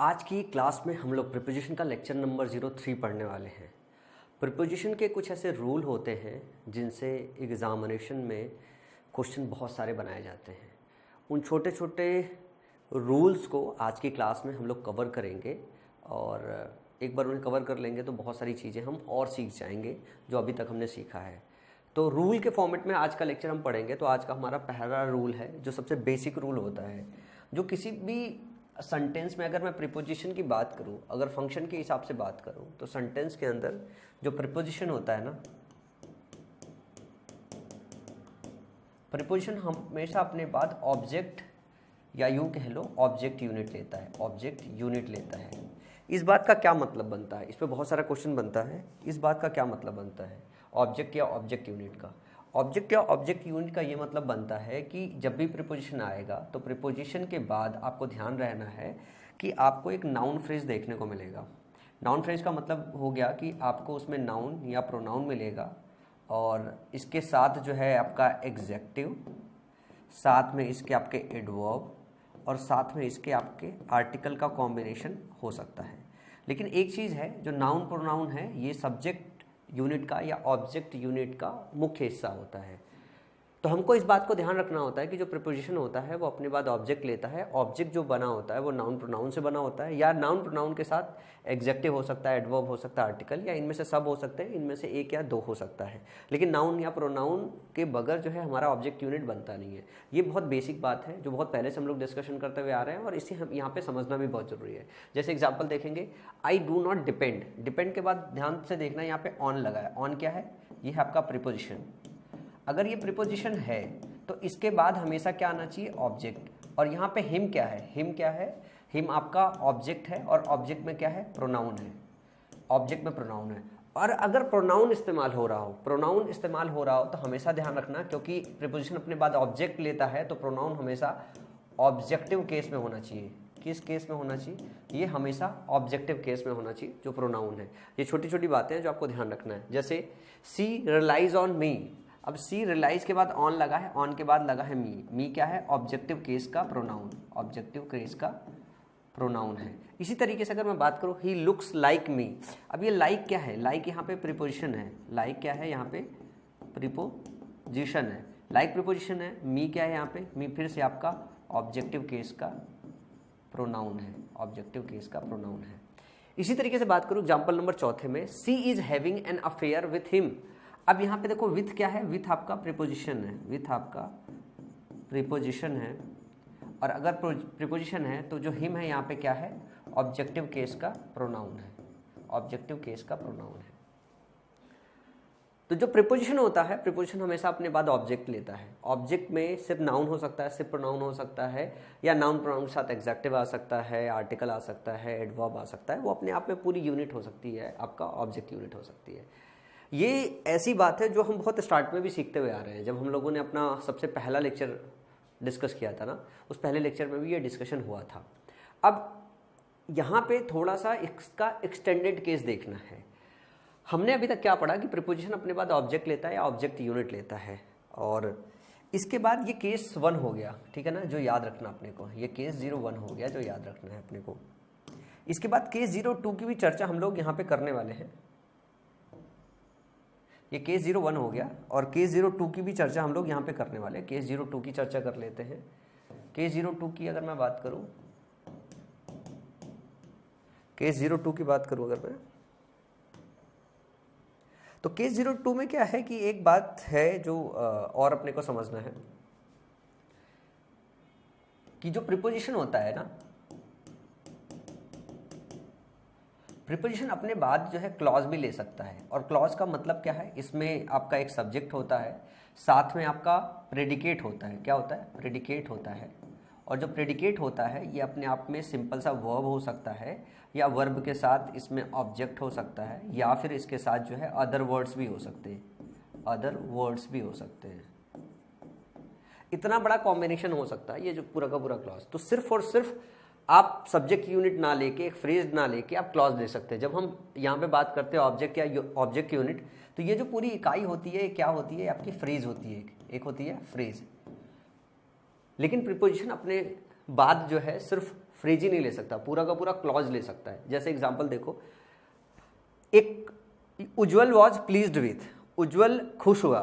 आज की क्लास में हम लोग प्रीपोजिशन का लेक्चर नंबर 03 पढ़ने वाले हैं। प्रीपोजिशन के कुछ ऐसे रूल होते हैं जिनसे एग्जामिनेशन में क्वेश्चन बहुत सारे बनाए जाते हैं। उन छोटे छोटे रूल्स को आज की क्लास में हम लोग कवर करेंगे और एक बार उन्हें कवर कर लेंगे तो बहुत सारी चीज़ें हम और सीख जाएंगे जो अभी तक हमने सीखा है। तो रूल के फॉर्मेट में आज का लेक्चर हम पढ़ेंगे। तो आज का हमारा पहला रूल है जो सबसे बेसिक रूल होता है, जो किसी भी सेंटेंस में अगर मैं प्रीपोजिशन की बात करूं, अगर फंक्शन के हिसाब से बात करूं, तो सेंटेंस के अंदर जो प्रीपोजिशन होता है ना, प्रीपोजिशन हमेशा अपने बाद ऑब्जेक्ट या यूं कह लो ऑब्जेक्ट यूनिट लेता है। ऑब्जेक्ट यूनिट लेता है। इस बात का क्या मतलब बनता है, इस पर बहुत सारा क्वेश्चन बनता है। इस बात का क्या मतलब बनता है ऑब्जेक्ट या ऑब्जेक्ट यूनिट का? ऑब्जेक्ट या ऑब्जेक्ट यूनिट का ये मतलब बनता है कि जब भी प्रीपोजिशन आएगा तो प्रीपोजिशन के बाद आपको ध्यान रहना है कि आपको एक नाउन फ्रेज देखने को मिलेगा। नाउन फ्रेज का मतलब हो गया कि आपको उसमें नाउन या प्रोनाउन मिलेगा और इसके साथ जो है आपका एग्जेक्टिव, साथ में इसके आपके एडवर्ब और साथ में इसके आपके आर्टिकल का कॉम्बिनेशन हो सकता है। लेकिन एक चीज़ है, जो नाउन प्रोनाउन है ये सब्जेक्ट यूनिट का या ऑब्जेक्ट यूनिट का मुख्य हिस्सा होता है। तो हमको इस बात को ध्यान रखना होता है कि जो प्रीपोजिशन होता है वो अपने बाद ऑब्जेक्ट लेता है। ऑब्जेक्ट जो बना होता है वो नाउन प्रोनाउन से बना होता है, या नाउन प्रोनाउन के साथ एग्जेक्टिव हो सकता है, एडवर्ब हो सकता है, आर्टिकल, या इनमें से सब हो सकते हैं, इनमें से एक या दो हो सकता है। लेकिन नाउन या प्रोनाउन के बगैर जो है हमारा ऑब्जेक्ट यूनिट बनता नहीं है। ये बहुत बेसिक बात है जो बहुत पहले से हम लोग डिस्कशन करते हुए आ रहे हैं और इसे हम यहाँ पे समझना भी बहुत जरूरी है। जैसे एग्जाम्पल देखेंगे, आई डू नॉट डिपेंड। डिपेंड के बाद ध्यान से देखना, यहाँ पे ऑन लगा है। ऑन क्या है? ये है आपका प्रीपोजिशन। अगर ये प्रीपोजिशन है तो इसके बाद हमेशा क्या आना चाहिए? ऑब्जेक्ट। और यहाँ पे हिम क्या है? हिम क्या है? हिम आपका ऑब्जेक्ट है और ऑब्जेक्ट में क्या है? प्रोनाउन है। ऑब्जेक्ट में प्रोनाउन है। और अगर प्रोनाउन इस्तेमाल हो रहा हो, प्रोनाउन इस्तेमाल हो रहा हो तो हमेशा ध्यान रखना, क्योंकि प्रीपोजिशन अपने बाद ऑब्जेक्ट लेता है तो प्रोनाउन हमेशा ऑब्जेक्टिव केस में होना चाहिए। किस केस में होना चाहिए? ये हमेशा ऑब्जेक्टिव केस में होना चाहिए जो प्रोनाउन है। ये छोटी छोटी बातें हैं जो आपको ध्यान रखना है। जैसे सी रिलाइज ऑन मी। अब सी रिलाइज के बाद ऑन लगा है, ऑन के बाद लगा है मी। मी क्या है? ऑब्जेक्टिव केस का प्रोनाउन। ऑब्जेक्टिव केस का प्रोनाउन है। इसी तरीके से अगर मैं बात करूं, ही लुक्स लाइक मी। अब ये लाइक क्या है? लाइक यहाँ पे प्रीपोजिशन है। लाइक क्या है? यहाँ पे प्रीपोजिशन है। लाइक प्रीपोजिशन है। मी क्या है? यहाँ पे मी फिर से आपका ऑब्जेक्टिव केस का प्रोनाउन है। ऑब्जेक्टिव केस का प्रोनाउन है। इसी तरीके से बात करूं एग्जाम्पल नंबर 4 में, she is having an affair with him. अब यहाँ पे देखो, विथ क्या है? विथ आपका प्रीपोजिशन है। विथ आपका प्रीपोजिशन है। और अगर प्रीपोजिशन है तो जो हिम है यहाँ पे क्या है? ऑब्जेक्टिव केस का प्रोनाउन है। ऑब्जेक्टिव केस का प्रोनाउन है। तो जो प्रीपोजिशन होता है, प्रीपोजिशन हमेशा अपने बाद ऑब्जेक्ट लेता है। ऑब्जेक्ट में सिर्फ नाउन हो सकता है, सिर्फ प्रोनाउन हो सकता है, या नाउन प्रोनाउन के साथ एग्जेक्टिव आ सकता है, आर्टिकल आ सकता है, एडवर्ब आ सकता है। वो अपने आप में पूरी यूनिट हो सकती है, आपका ऑब्जेक्ट यूनिट हो सकती है। ये ऐसी बात है जो हम बहुत स्टार्ट में भी सीखते हुए आ रहे हैं। जब हम लोगों ने अपना सबसे पहला लेक्चर डिस्कस किया था ना, उस पहले लेक्चर में भी ये डिस्कशन हुआ था। अब यहाँ पे थोड़ा सा इसका एक्सटेंडेड केस देखना है। हमने अभी तक क्या पढ़ा कि प्रीपोजिशन अपने बाद ऑब्जेक्ट लेता है या ऑब्जेक्ट यूनिट लेता है, और इसके बाद ये केस 1 हो गया, ठीक है ना, जो याद रखना अपने को। ये केस 01 हो गया जो याद रखना है अपने को। इसके बाद केस 02 की भी चर्चा हम लोग यहाँ पे करने वाले हैं। ये केस 01 हो गया और केस 02 की भी चर्चा हम लोग यहाँ पे करने वाले हैं। केस 02 की चर्चा कर लेते हैं। केस 02 की अगर मैं बात करूँ, केस 02 की बात करूँ अगर मैं, तो केस 02 में क्या है कि एक बात है जो और अपने को समझना है कि जो प्रीपोजिशन होता है ना, प्रीपोजिशन अपने बाद जो है क्लॉज भी ले सकता है। और क्लॉज का मतलब क्या है? इसमें आपका एक सब्जेक्ट होता है, साथ में आपका प्रेडिकेट होता है। क्या होता है? प्रेडिकेट होता है। और जो प्रेडिकेट होता है ये अपने आप में सिंपल सा वर्ब हो सकता है, या वर्ब के साथ इसमें ऑब्जेक्ट हो सकता है, या फिर इसके साथ जो है अदर वर्ड्स भी हो सकते हैं। अदर वर्ड्स भी हो सकते हैं। इतना बड़ा कॉम्बिनेशन हो सकता है ये जो पूरा का पूरा क्लॉज। तो सिर्फ और सिर्फ आप सब्जेक्ट यूनिट ना लेके, एक फ्रेज ना लेके आप क्लॉज ले सकते हैं। जब हम यहाँ पे बात करते हैं ऑब्जेक्ट या ऑब्जेक्ट यूनिट, तो ये जो पूरी इकाई होती है क्या होती है? आपकी फ्रेज होती है। एक होती है फ्रेज। लेकिन प्रीपोजिशन अपने बाद जो है सिर्फ फ्रेज ही नहीं ले सकता, पूरा का पूरा क्लॉज ले सकता है। जैसे एग्जांपल देखो, एक उज्जवल वॉज प्लीज्ड विथ, उज्जवल खुश हुआ,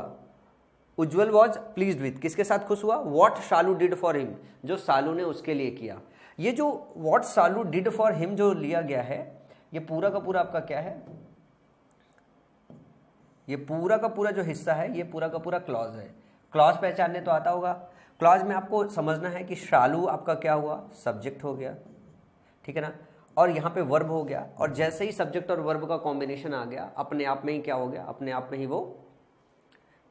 उज्जवल वॉज प्लीज्ड विथ, किसके साथ खुश हुआ? What Shalu did for him, जो शालू ने उसके लिए किया। ये जो what Shalu did for him जो लिया गया है, ये पूरा का पूरा आपका क्या है? ये पूरा का पूरा जो हिस्सा है, ये पूरा का पूरा क्लॉज है। क्लॉज पहचानने तो आता होगा। क्लॉज में आपको समझना है कि शालू आपका क्या हुआ? सब्जेक्ट हो गया, ठीक है ना, और यहाँ पे वर्ब हो गया, और जैसे ही सब्जेक्ट और वर्ब का कॉम्बिनेशन आ गया, अपने आप में ही क्या हो गया? अपने आप में ही वो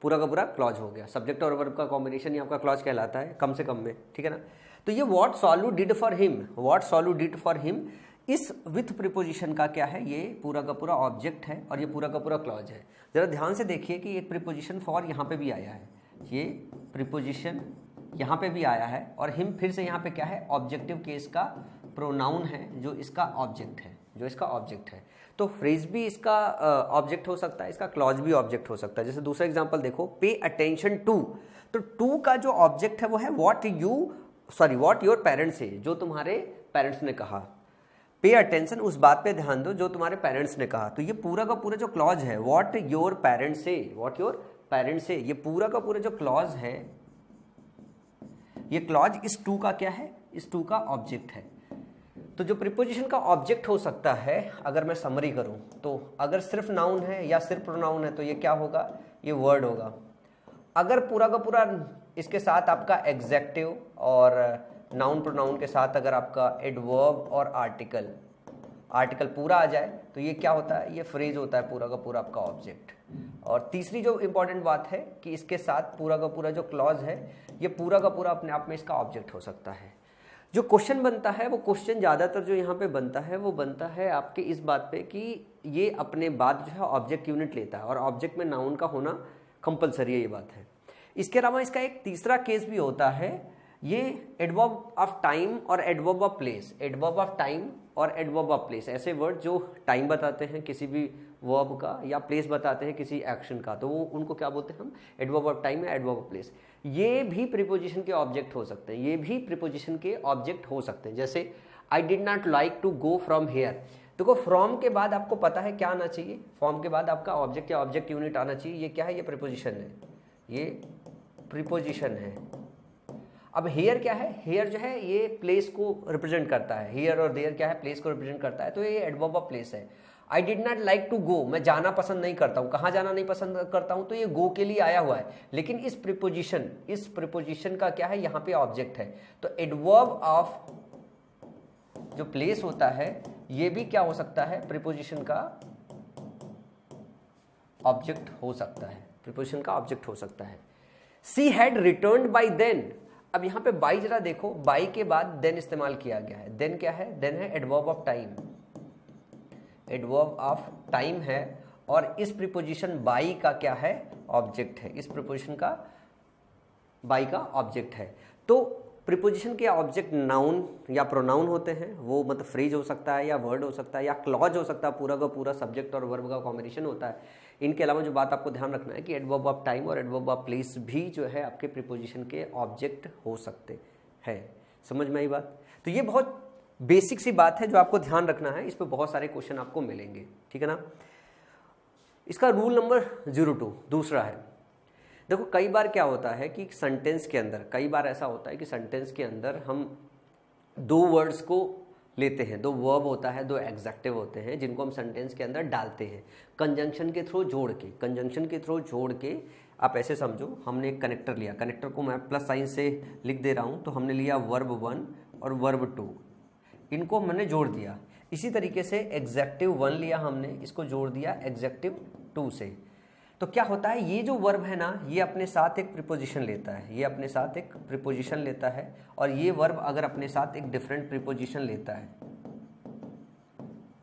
पूरा का पूरा क्लॉज हो गया। सब्जेक्ट और वर्ब का कॉम्बिनेशन ही आपका क्लॉज कहलाता है, कम से कम में, ठीक है ना। तो ये what Shalu did for him, what Shalu did for him, इस विथ प्रीपोजिशन का क्या है? ये पूरा का पूरा ऑब्जेक्ट है और ये पूरा का पूरा क्लॉज है। जरा ध्यान से देखिए कि एक प्रीपोजिशन फॉर यहाँ पे भी आया है, ये प्रीपोजिशन यहाँ पे भी आया है, और हिम फिर से यहाँ पे क्या है? ऑब्जेक्टिव केस का प्रोनाउन है जो इसका ऑब्जेक्ट है, जो इसका ऑब्जेक्ट है। तो फ्रेज भी इसका ऑब्जेक्ट हो सकता है, इसका क्लॉज भी ऑब्जेक्ट हो सकता है। जैसे दूसरा एग्जांपल देखो, पे अटेंशन टू, तो टू का जो ऑब्जेक्ट है वो है व्हाट योर पेरेंट्स से, जो तुम्हारे पेरेंट्स ने कहा। पे अटेंशन, उस बात पे ध्यान दो जो तुम्हारे पेरेंट्स ने कहा। तो ये पूरा का पूरा जो क्लॉज है, व्हाट योर पेरेंट्स से, व्हाट योर पेरेंट्स से, ये पूरा का पूरा जो क्लॉज है, ये क्लॉज इस टू का क्या है? इस टू का ऑब्जेक्ट है। तो जो प्रीपोजिशन का ऑब्जेक्ट हो सकता है, अगर मैं समरी करूं तो अगर सिर्फ नाउन है या सिर्फ प्रोनाउन है तो ये क्या होगा? ये वर्ड होगा। अगर पूरा का पूरा इसके साथ आपका एग्जेक्टिव और नाउन प्रोनाउन के साथ अगर आपका एडवर्ब और आर्टिकल पूरा आ जाए तो ये क्या होता है? ये फ्रेज होता है, पूरा का पूरा आपका ऑब्जेक्ट। और तीसरी जो इंपॉर्टेंट बात है कि इसके साथ पूरा का पूरा जो क्लॉज है, ये पूरा का पूरा अपने आप में इसका ऑब्जेक्ट हो सकता है। जो क्वेश्चन बनता है, वो क्वेश्चन ज़्यादातर जो यहाँ पे बनता है वो बनता है आपके इस बात पे कि ये अपने बाद जो है ऑब्जेक्ट यूनिट लेता है, और ऑब्जेक्ट में नाउन का होना कंपलसरी है, ये बात है। इसके अलावा इसका एक तीसरा केस भी होता है, ये एडवर्ब ऑफ टाइम और adverb of place. Adverb of time और एडवर्ब ऑफ प्लेस, ऐसे वर्ड जो टाइम बताते हैं किसी भी वर्ब का, या प्लेस बताते हैं किसी एक्शन का, तो वो उनको क्या बोलते हैं हम? एडवर्ब ऑफ टाइम या एडवर्ब ऑफ प्लेस। ये भी प्रीपोजिशन के ऑब्जेक्ट हो सकते हैं, ये भी प्रीपोजिशन के ऑब्जेक्ट हो सकते हैं। जैसे I did not like to go from here, देखो फ्रॉम के बाद आपको पता है क्या आना चाहिए? फ्रॉम के बाद आपका ऑब्जेक्ट या ऑब्जेक्ट यूनिट आना चाहिए। ये क्या है? ये प्रीपोजिशन है, ये प्रीपोजिशन है। अब हेयर क्या है? हेयर जो है ये प्लेस को रिप्रेजेंट करता है, हेयर और देयर क्या है? प्लेस को रिप्रेजेंट करता है, तो ये एडवर्ब ऑफ प्लेस है। I did not like to go, मैं जाना पसंद नहीं करता हूँ। कहाँ जाना नहीं पसंद करता हूँ? तो ये गो के लिए आया हुआ है, लेकिन इस प्रीपोजिशन का क्या है? यहाँ पे ऑब्जेक्ट है। तो एडवर्ब ऑफ जो प्लेस होता है, ये भी क्या हो सकता है? प्रीपोजिशन का ऑब्जेक्ट हो सकता है, प्रीपोजिशन का ऑब्जेक्ट हो सकता है। She had returned by then, अब यहाँ पे बाई जरा देखो, बाई के बाद देन इस्तेमाल किया गया है। देन क्या है? देन है adverb of time, adverb of time है, और इस प्रीपोजिशन बाई का क्या है? ऑब्जेक्ट है। इस प्रीपोजिशन का बाई का ऑब्जेक्ट है। तो प्रीपोजिशन के ऑब्जेक्ट नाउन या प्रोनाउन होते हैं, वो मतलब फ्रेज हो सकता है या वर्ड हो सकता है या क्लॉज हो सकता है, पूरा का पूरा सब्जेक्ट और वर्ब का कॉम्बिनेशन होता है। इनके अलावा जो बात आपको ध्यान रखना है कि एडवर्ब ऑफ टाइम और एडवर्ब ऑफ प्लेस भी जो है आपके प्रीपोजिशन के ऑब्जेक्ट हो सकते हैं। समझ में आई बात? तो ये बहुत बेसिक सी बात है जो आपको ध्यान रखना है, इस पर बहुत सारे क्वेश्चन आपको मिलेंगे, ठीक है ना। इसका रूल नंबर 02 दूसरा है, देखो कई बार क्या होता है कि सेंटेंस के अंदर, कई बार ऐसा होता है कि सेंटेंस के अंदर हम दो वर्ड्स को लेते हैं, दो वर्ब होता है, दो एग्जेक्टिव होते हैं, जिनको हम सेंटेंस के अंदर डालते हैं कंजंक्शन के थ्रू जोड़ के। कंजंक्शन के थ्रू जोड़ के आप ऐसे समझो, हमने एक कनेक्टर लिया, कनेक्टर को मैं प्लस साइन से लिख दे रहा हूँ, तो हमने लिया वर्ब 1 और वर्ब 2, इनको मैंने जोड़ दिया। इसी तरीके से एग्जेक्टिव 1 लिया हमने, इसको जोड़ दिया एग्जेक्टिव 2 से। तो क्या होता है, ये जो वर्ब है ना, ये अपने साथ एक प्रीपोजिशन लेता है, ये अपने साथ एक प्रीपोजिशन लेता है, और ये वर्ब अगर अपने साथ एक डिफरेंट प्रीपोजिशन लेता है,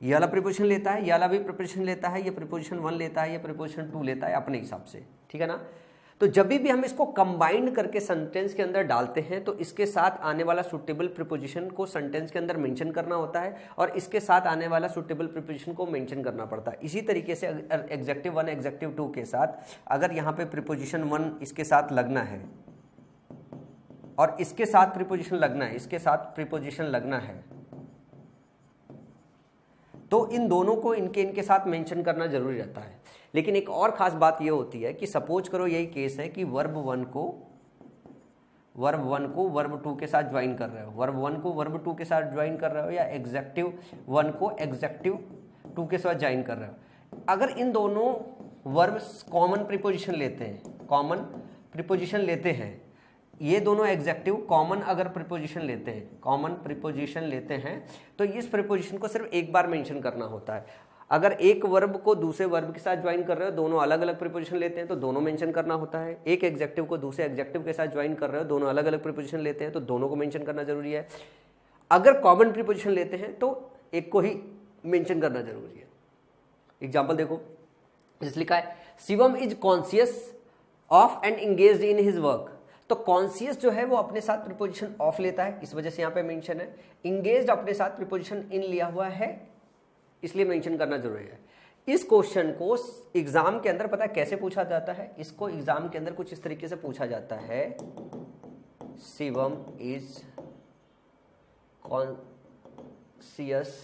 ये वाला प्रीपोजिशन लेता है, ये वाला भी प्रीपोजिशन लेता है, ये प्रीपोजिशन 1 लेता है, ये प्रीपोजिशन 2 लेता है अपने हिसाब से, ठीक है ना। तो जब भी हम इसको कंबाइंड करके सेंटेंस के अंदर डालते हैं, तो इसके साथ आने वाला सुटेबल प्रीपोजिशन को सेंटेंस के अंदर मेंशन करना होता है, और इसके साथ आने वाला सुटेबल प्रीपोजिशन को मेंशन करना पड़ता है। इसी तरीके से एग्जेक्टिव 1 एग्जेक्टिव 2 के साथ अगर यहाँ पे प्रीपोजिशन 1 इसके साथ लगना है और इसके साथ प्रीपोजिशन लगना है, इसके साथ प्रीपोजिशन लगना है, तो इन दोनों को इनके साथ मेंशन करना जरूरी रहता है। लेकिन एक और खास बात ये होती है कि सपोज करो यही केस है कि वर्ब 1 को वर्ब 2 के साथ ज्वाइन कर रहे हो, वर्ब 1 को वर्ब 2 के साथ ज्वाइन कर रहे हो, या एग्जेक्टिव 1 को एग्जेक्टिव 2 के साथ ज्वाइन कर रहे हो। अगर इन दोनों वर्ब्स कॉमन प्रीपोजिशन लेते हैं, ये दोनों एग्जेक्टिव कॉमन अगर प्रीपोजिशन लेते हैं, तो इस प्रीपोजिशन को सिर्फ एक बार मेंशन करना होता है। अगर एक वर्ब को दूसरे वर्ब के साथ ज्वाइन कर रहे हो, दोनों अलग अलग प्रीपोजिशन लेते हैं, तो दोनों मेंशन करना होता है। एक एग्जेक्टिव को दूसरे एग्जेक्टिव के साथ ज्वाइन कर रहे हो, दोनों अलग अलग प्रीपोजिशन लेते हैं, तो दोनों को मेंशन करना जरूरी है। अगर कॉमन प्रीपोजिशन लेते हैं तो एक को ही मेंशन करना जरूरी है। एग्जाम्पल देखो, जिस लिखा है Shivam is conscious of and engaged in his work. तो कॉन्शियस जो है वो अपने साथ प्रीपोजिशन ऑफ लेता है, इस वजह से यहाँ पे मेंशन है। इंगेज्ड अपने साथ प्रीपोजिशन इन लिया हुआ है, इसलिए मेंशन करना जरूरी है। इस क्वेश्चन को एग्जाम के अंदर पता है कैसे पूछा जाता है? इसको एग्जाम के अंदर कुछ इस तरीके से पूछा जाता है, Shivam is conscious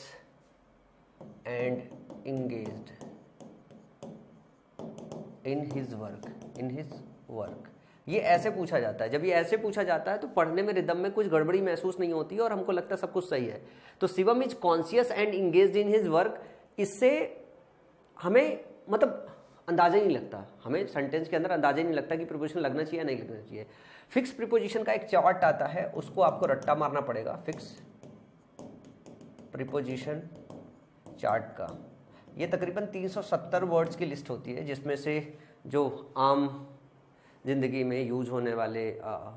and engaged in his work. ये ऐसे पूछा जाता है। जब ये ऐसे पूछा जाता है तो पढ़ने में रिदम में कुछ गड़बड़ी महसूस नहीं होती है और हमको लगता है सब कुछ सही है। तो Shivam is conscious and engaged in his work, इससे हमें मतलब अंदाजा ही नहीं लगता, हमें सेंटेंस के अंदर अंदाजा ही नहीं लगता कि प्रीपोजिशन लगना चाहिए या नहीं लगना चाहिए। फिक्स प्रीपोजिशन का एक चार्ट आता है, उसको आपको रट्टा मारना पड़ेगा। फिक्स प्रीपोजिशन चार्ट का ये तकरीबन 370 वर्ड्स की लिस्ट होती है, जिसमें से जो आम जिंदगी में यूज होने वाले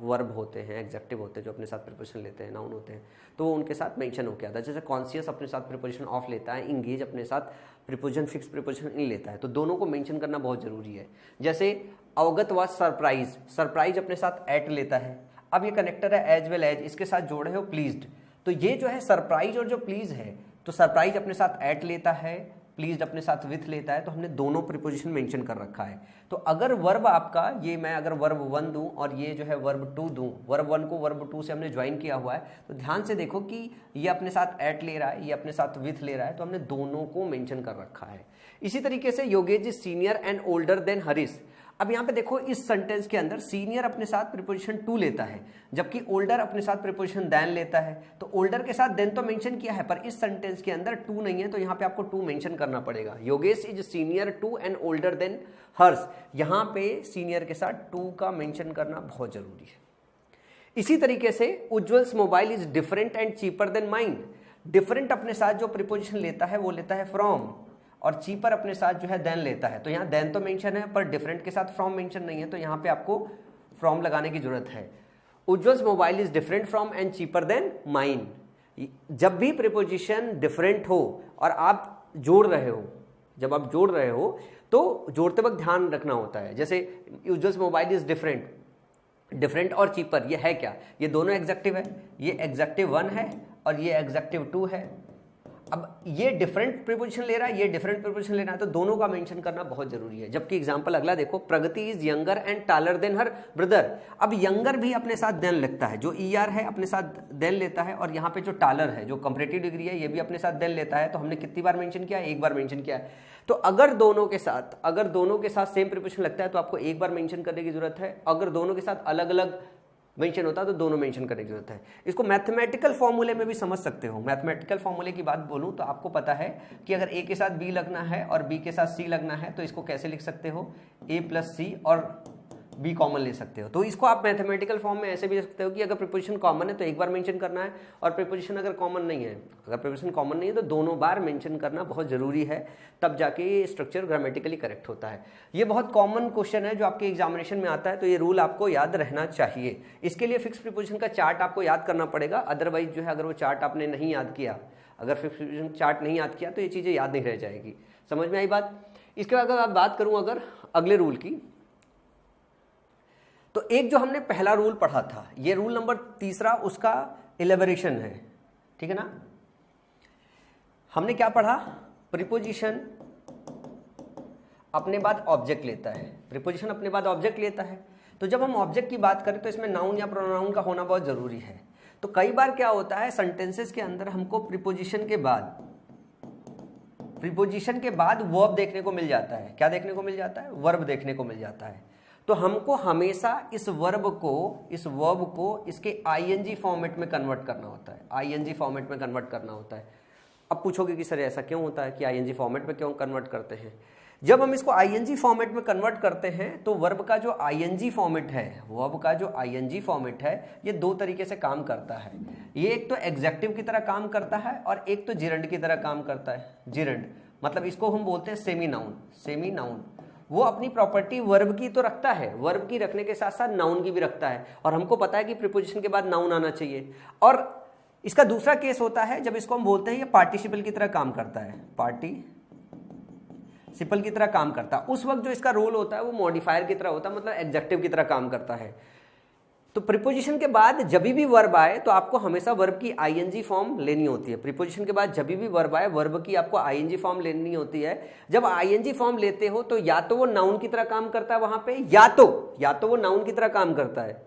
वर्ब होते हैं, एग्जेक्टिव होते हैं, जो अपने साथ प्रीपोजिशन लेते हैं, नाउन होते हैं, तो वो उनके साथ मेंशन होकर आता है। जैसे कॉन्शियस अपने साथ प्रीपोजिशन ऑफ लेता है, इंगेज अपने साथ प्रीपोजिशन फिक्स प्रीपोजिशन इन लेता है, तो दोनों को मेंशन करना बहुत जरूरी है। जैसे अवगत व सरप्राइज अपने साथ एट लेता है। अब ये कनेक्टर है एज वेल एज, इसके साथ जोड़े हो प्लीज्ड, तो ये जो है सरप्राइज और जो प्लीज है, तो सरप्राइज अपने साथ एट लेता है, प्लीज्ड अपने साथ विथ लेता है, तो हमने दोनों प्रीपोजिशन मेंशन कर रखा है। तो अगर वर्ब आपका ये मैं अगर वर्ब 1 दूं और ये जो है वर्ब 2 दूं, वर्ब 1 को वर्ब 2 से हमने ज्वाइन किया हुआ है, तो ध्यान से देखो कि ये अपने साथ एट ले रहा है, ये अपने साथ विथ ले रहा है, तो हमने दोनों को मेंशन कर रखा है। इसी तरीके से Yogesh is senior and older then Harish. अब यहाँ पे देखो इस सेंटेंस के अंदर सीनियर अपने साथ प्रीपोजिशन टू लेता है, जबकि ओल्डर अपने साथ प्रीपोजिशन देन लेता है। तो ओल्डर के साथ देन तो मेंशन किया है, पर इस सेंटेंस के अंदर टू नहीं है, तो यहाँ पे आपको टू मेंशन करना पड़ेगा। Yogesh is senior to and older than Harsh, यहाँ पे सीनियर के साथ टू का मेंशन करना बहुत जरूरी है। इसी तरीके से Ujjwal's mobile is different and cheaper than mine. Different अपने साथ जो प्रीपोजिशन लेता है वो लेता है फ्रॉम, और चीपर अपने साथ जो है देन लेता है। तो यहाँ देन तो मेंशन है, पर डिफरेंट के साथ फ्रॉम मेंशन नहीं है, तो यहाँ पे आपको फ्रॉम लगाने की जरूरत है। Ujjwal's mobile is different from and cheaper than mine. जब भी प्रीपोजिशन डिफरेंट हो और आप जोड़ रहे हो, जब आप जोड़ रहे हो तो जोड़ते वक्त ध्यान रखना होता है। जैसे उज्ज्वल्स मोबाइल इज डिफरेंट और चीपर, ये है क्या? ये दोनों एग्जेक्टिव है, ये एग्जेक्टिव 1 है और ये एग्जेक्टिव 2 है। अब ये डिफरेंट प्रीपोजिशन ले रहा है, ये डिफरेंट प्रीपोजिशन लेना है, तो दोनों का मेंशन करना बहुत जरूरी है। जबकि एग्जांपल अगला देखो, Pragati is younger and taller than her brother. अब यंगर भी अपने साथ देन लगता है, जो ईआर है अपने साथ देन लेता है, और यहाँ पे जो टालर है जो कंपैरेटिव डिग्री है ये भी अपने साथ देन लेता है। तो हमने कितनी बार मेंशन किया? एक बार मेंशन किया है। तो अगर दोनों के साथ सेम प्रीपोजिशन लगता है तो आपको एक बार मेंशन करने की जरूरत है। अगर दोनों के साथ अलग अलग मेंशन होता है तो दोनों मेंशन करने की जरूरत है। इसको मैथमेटिकल फॉर्मूले में भी समझ सकते हो। मैथमेटिकल फॉर्मूले की बात बोलूं तो आपको पता है कि अगर ए के साथ बी लगना है और बी के साथ सी लगना है, तो इसको कैसे लिख सकते हो? ए प्लस सी और बी कॉमन ले सकते हो। तो इसको आप मैथमेटिकल फॉर्म में ऐसे भी लिख सकते हो कि अगर प्रीपोजिशन कॉमन है तो एक बार मेंशन करना है, और प्रीपोजिशन अगर कॉमन नहीं है, अगर प्रीपोजिशन कॉमन नहीं है तो दोनों बार मेंशन करना बहुत जरूरी है, तब जाके ये स्ट्रक्चर ग्रामेटिकली करेक्ट होता है। ये बहुत कॉमन क्वेश्चन है जो आपके एग्जामिनेशन में आता है, तो ये रूल आपको याद रहना चाहिए। इसके लिए फिक्स प्रीपोजिशन का चार्ट आपको याद करना पड़ेगा, अदरवाइज जो है अगर वो चार्ट आपने नहीं याद किया, अगर फिक्स प्रीपोजिशन चार्ट नहीं याद किया तो ये चीज़ें याद नहीं रह जाएगी। समझ में आई बात? इसके बाद अगर बात करूँ अगर अगले रूल की, तो एक जो हमने पहला रूल पढ़ा था, ये रूल नंबर 3, उसका इलेबोरेशन है, ठीक है ना। हमने क्या पढ़ा? प्रीपोजिशन अपने बाद ऑब्जेक्ट लेता है, प्रीपोजिशन अपने बाद ऑब्जेक्ट लेता है। तो जब हम ऑब्जेक्ट की बात करें तो इसमें नाउन या प्रोनाउन का होना बहुत जरूरी है। तो कई बार क्या होता है, सेंटेंसेस के अंदर हमको प्रीपोजिशन के बाद प्रीपोजिशन के बाद वर्ब देखने को मिल जाता है। क्या देखने को मिल जाता है? वर्ब देखने को मिल जाता है। तो हमको हमेशा इस वर्ब को इसके आईएनजी फॉर्मेट में कन्वर्ट करना होता है, आईएनजी फॉर्मेट में कन्वर्ट करना होता है। अब पूछोगे कि सर ऐसा क्यों होता है कि आईएनजी फॉर्मेट में क्यों कन्वर्ट करते हैं? जब हम इसको आईएनजी फॉर्मेट में कन्वर्ट करते हैं तो वर्ब का जो आईएनजी फॉर्मेट है, ये दो तरीके से काम करता है। ये एक तो एग्जेक्टिव की तरह काम करता है और एक तो जिरंड की तरह काम करता है। जिरंड मतलब इसको हम बोलते हैं सेमी नाउन। वो अपनी प्रॉपर्टी वर्ब की तो रखता है, वर्ब की रखने के साथ साथ नाउन की भी रखता है, और हमको पता है कि प्रीपोजिशन के बाद नाउन आना चाहिए। और इसका दूसरा केस होता है जब इसको हम बोलते हैं ये पार्टिसिपल की तरह काम करता है, पार्टिसिपल की तरह काम करता है। उस वक्त जो इसका रोल होता है वो मॉडिफायर की तरह होता है, मतलब एडजेक्टिव की तरह काम करता है। तो प्रीपोजिशन के बाद जब भी वर्ब आए तो आपको हमेशा वर्ब की आईएनजी फॉर्म लेनी होती है। प्रीपोजिशन के बाद जब भी वर्ब आए वर्ब की आपको आईएनजी फॉर्म लेनी होती है। जब आईएनजी फॉर्म लेते हो तो या तो वो नाउन की तरह काम करता है वहां पे, या तो वो नाउन की तरह काम करता है,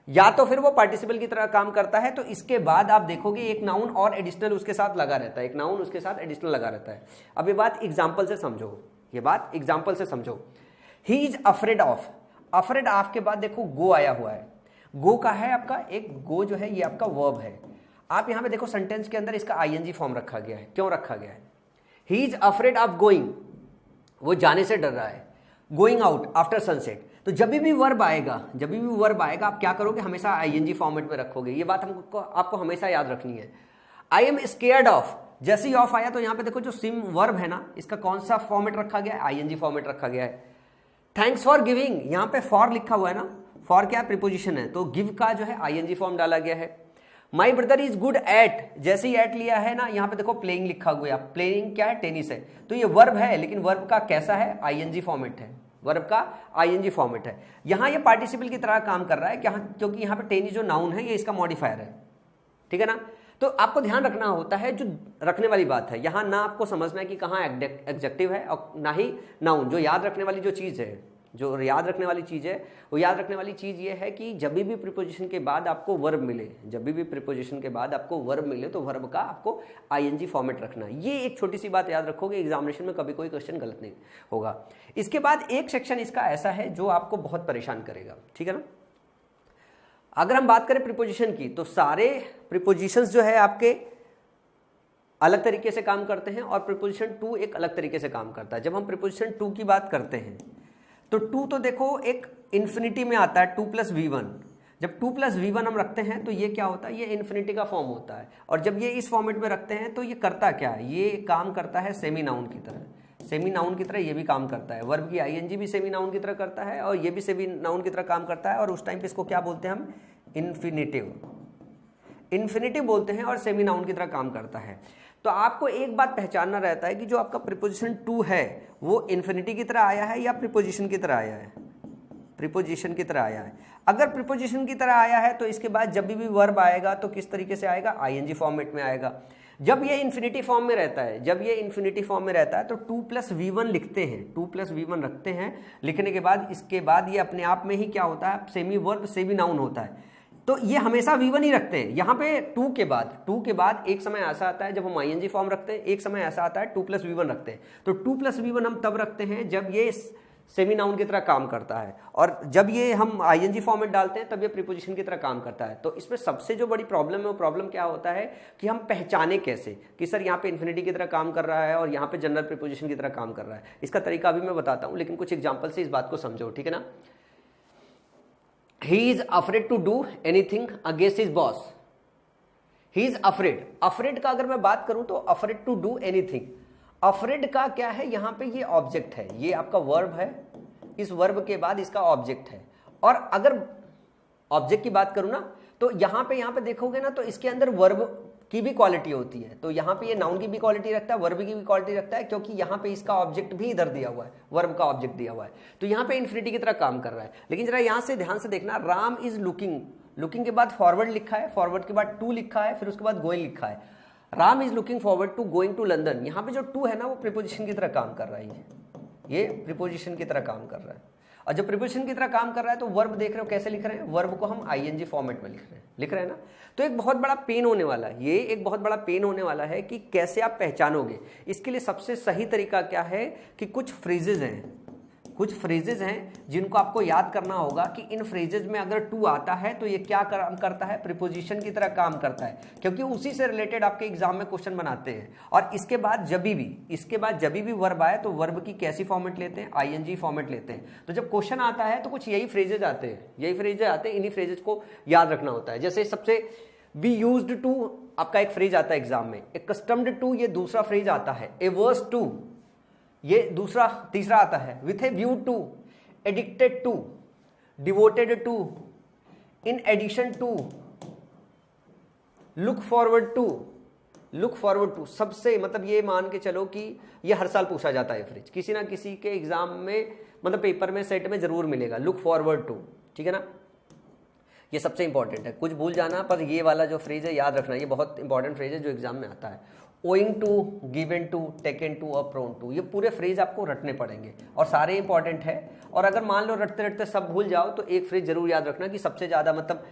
या तो फिर वो पार्टिसिपल की तरह काम करता है। तो इसके बाद आप देखोगे एक नाउन और एडिशनल उसके साथ लगा रहता है, एक नाउन उसके साथ एडिशनल लगा रहता है। अब ये बात एग्जाम्पल से समझो, he is afraid of. Afraid of के बाद देखो गो आया हुआ है। गो का है आपका एक, गो जो है ये आपका वर्ब है। आप यहां पे देखो सेंटेंस के अंदर इसका आईएनजी फॉर्म रखा गया है। क्यों रखा गया है? He is afraid of going, वो जाने से डर रहा है। Going out after sunset. तो जब भी वर्ब आएगा आप क्या करोगे? हमेशा आईएनजी फॉर्मेट में रखोगे। ये बात आपको हमेशा याद रखनी है। आई एम स्केयर्ड ऑफ, जैसे ही ऑफ आया तो यहां पे देखो जो सिम वर्ब है ना, इसका कौन सा फॉर्मेट रखा गया है? आईएनजी फॉर्मेट रखा गया है। थैंक्स फॉर गिविंग, यहां पे फॉर लिखा हुआ है ना, फॉर क्या प्रीपोजिशन है, तो गिव का जो है आईएनजी फॉर्म डाला गया है। My brother is good at, जैसे ही एट लिया है ना, यहां पे देखो प्लेइंग लिखा हुआ है। प्लेइंग क्या है? टेनिस है। तो ये वर्ब है, लेकिन वर्ब का कैसा है? आईएनजी फॉर्मेट है, वर्ब का आईएनजी फॉर्मेट है। यहां ये पार्टिसिपल की तरह काम कर रहा है क्योंकि यहां पे टेनिस जो नाउन है ये इसका मॉडिफायर है, ठीक है ना। तो आपको ध्यान रखना होता है जो रखने वाली बात है, यहां ना आपको समझना है कि कहां एडजेक्टिव है और ना ही नाउन। जो याद रखने वाली चीज है वो याद रखने वाली चीज ये है कि जब भी प्रीपोजिशन के बाद आपको वर्ब मिले, तो वर्ब का आपको आईएनजी फॉर्मेट रखना। ये एक छोटी सी बात याद रखोगे, एग्जामिनेशन में कभी कोई क्वेश्चन गलत नहीं होगा। इसके बाद एक सेक्शन इसका ऐसा है जो आपको बहुत परेशान करेगा, ठीक है ना। अगर हम बात करें प्रीपोजिशन की, तो सारे प्रीपोजिशंस जो है आपके अलग तरीके से काम करते हैं और प्रीपोजिशन टू एक अलग तरीके से काम करता है। जब हम प्रीपोजिशन टू की बात करते हैं तो टू तो देखो एक इन्फिनिटी में आता है, 2 + v1। जब 2 + v1 हम रखते हैं तो ये क्या होता है? ये इन्फिनिटी का फॉर्म होता है। और जब ये इस फॉर्मेट में रखते हैं तो ये करता क्या है? ये काम करता है सेमी नाउन की तरह, ये भी काम करता है। वर्ब की आईएनजी भी सेमी नाउन की तरह करता है और ये भी सेमी नाउन की तरह काम करता है। और उस टाइम पे इसको क्या बोलते हैं हम? इन्फिनिटिव बोलते हैं और सेमी नाउन की तरह काम करता है। तो आपको एक बात पहचानना रहता है कि जो आपका प्रीपोजिशन टू है वो इन्फिनिटी की तरह आया है या प्रीपोजिशन की तरह आया है? प्रीपोजिशन की तरह आया है। अगर प्रीपोजिशन की तरह आया है तो इसके बाद जब भी वर्ब आएगा तो किस तरीके से आएगा? आईएनजी फॉर्मेट में आएगा। जब ये इन्फिनिटी फॉर्म में रहता है, तो 2 + v1 लिखते हैं, 2 + v1 रखते हैं। लिखने के बाद इसके बाद ये अपने आप में ही क्या होता है? सेमी वर्ब सेमी नाउन होता है। तो ये हमेशा v1 ही रखते हैं। यहाँ पे 2 के बाद एक समय ऐसा आता है जब हम आईएनजी फॉर्म रखते हैं, एक समय ऐसा आता है 2 + v1 रखते हैं। तो 2 + v1 हम तब रखते हैं जब ये सेमी नाउन की तरह काम करता है, और जब ये हम आईएनजी फॉर्मेट डालते हैं तब ये प्रीपोजिशन की तरह काम करता है। तो इसमें सबसे जो बड़ी प्रॉब्लम है वो प्रॉब्लम क्या होता है कि हम पहचाने कैसे कि सर यहाँ पे इन्फिनिटी की तरह काम कर रहा है और यहाँ पे जनरल प्रीपोजिशन की तरह काम कर रहा है। इसका तरीका अभी मैं बताता हूँ, लेकिन कुछ एग्जाम्पल से इस बात को समझो, ठीक है ना। He is afraid to do anything against his boss. He is afraid. Afraid का अगर मैं बात करूं तो afraid to do anything. Afraid का क्या है? यहां पे ये ऑब्जेक्ट है, ये आपका वर्ब है, इस वर्ब के बाद इसका ऑब्जेक्ट है। और अगर ऑब्जेक्ट की बात करूं ना तो यहां पे देखोगे ना तो इसके अंदर वर्ब की भी क्वालिटी होती है। तो यहाँ पे ये नाउन की भी क्वालिटी रखता है, वर्ब की भी क्वालिटी रखता है, क्योंकि यहाँ पे इसका ऑब्जेक्ट भी इधर दिया हुआ है, वर्ब का ऑब्जेक्ट दिया हुआ है। तो यहाँ पे इन्फिनिटी की तरह काम कर रहा है। लेकिन जरा यहाँ से ध्यान से देखना, राम इज लुकिंग के बाद फॉरवर्ड लिखा है, फॉरवर्ड के बाद टू लिखा है, फिर उसके बाद गोइंग लिखा है। Ram is looking forward to going to London. यहाँ पे जो टू है ना वो प्रीपोजिशन की तरह काम कर रहा है, ये प्रीपोजिशन की तरह काम कर रहा है। और जब प्रीपोजिशन की तरह काम कर रहा है तो वर्ब देख रहे हो कैसे लिख रहे हैं, वर्ब को हम आईएनजी फॉर्मेट में लिख रहे हैं ना। तो एक बहुत बड़ा पेन होने वाला है, ये एक बहुत बड़ा पेन होने वाला है कि कैसे आप पहचानोगे। इसके लिए सबसे सही तरीका क्या है कि कुछ फ्रेजेज हैं जिनको आपको याद करना होगा कि इन फ्रेजेज में अगर टू आता है तो ये क्या काम करता है, प्रीपोजिशन की तरह काम करता है, क्योंकि उसी से रिलेटेड आपके एग्जाम में क्वेश्चन बनाते हैं। और इसके बाद जब भी वर्ब आए तो वर्ब की कैसी फॉर्मेट लेते हैं, आईएनजी फॉर्मेट लेते हैं। तो जब क्वेश्चन आता है तो कुछ यही फ्रेजेज आते हैं, इन्हीं फ्रेजेज को याद रखना होता है। जैसे सबसे बी यूज्ड टू आपका एक फ्रेज आता है एग्जाम में, एकस्टम्ड टू ये दूसरा फ्रेज आता है, एवर्स टू ये तीसरा आता है, with a view to, addicted to, devoted to, in addition to, look forward to. सबसे मतलब ये मान के चलो कि ये हर साल पूछा जाता है फ्रेज, किसी ना किसी के एग्जाम में मतलब पेपर में सेट में जरूर मिलेगा, लुक फॉरवर्ड टू, ठीक है ना। ये सबसे इंपॉर्टेंट है, कुछ भूल जाना पर ये वाला जो फ्रेज है याद रखना, ये बहुत इंपॉर्टेंट फ्रेज है जो एग्जाम में आता है। Owing to, given to, taken to और प्रोन टू, ये पूरे फ्रेज आपको रटने पड़ेंगे और सारे इंपॉर्टेंट है। और अगर मान लो रटते रटते सब भूल जाओ तो एक फ्रेज जरूर याद रखना कि सबसे ज़्यादा मतलब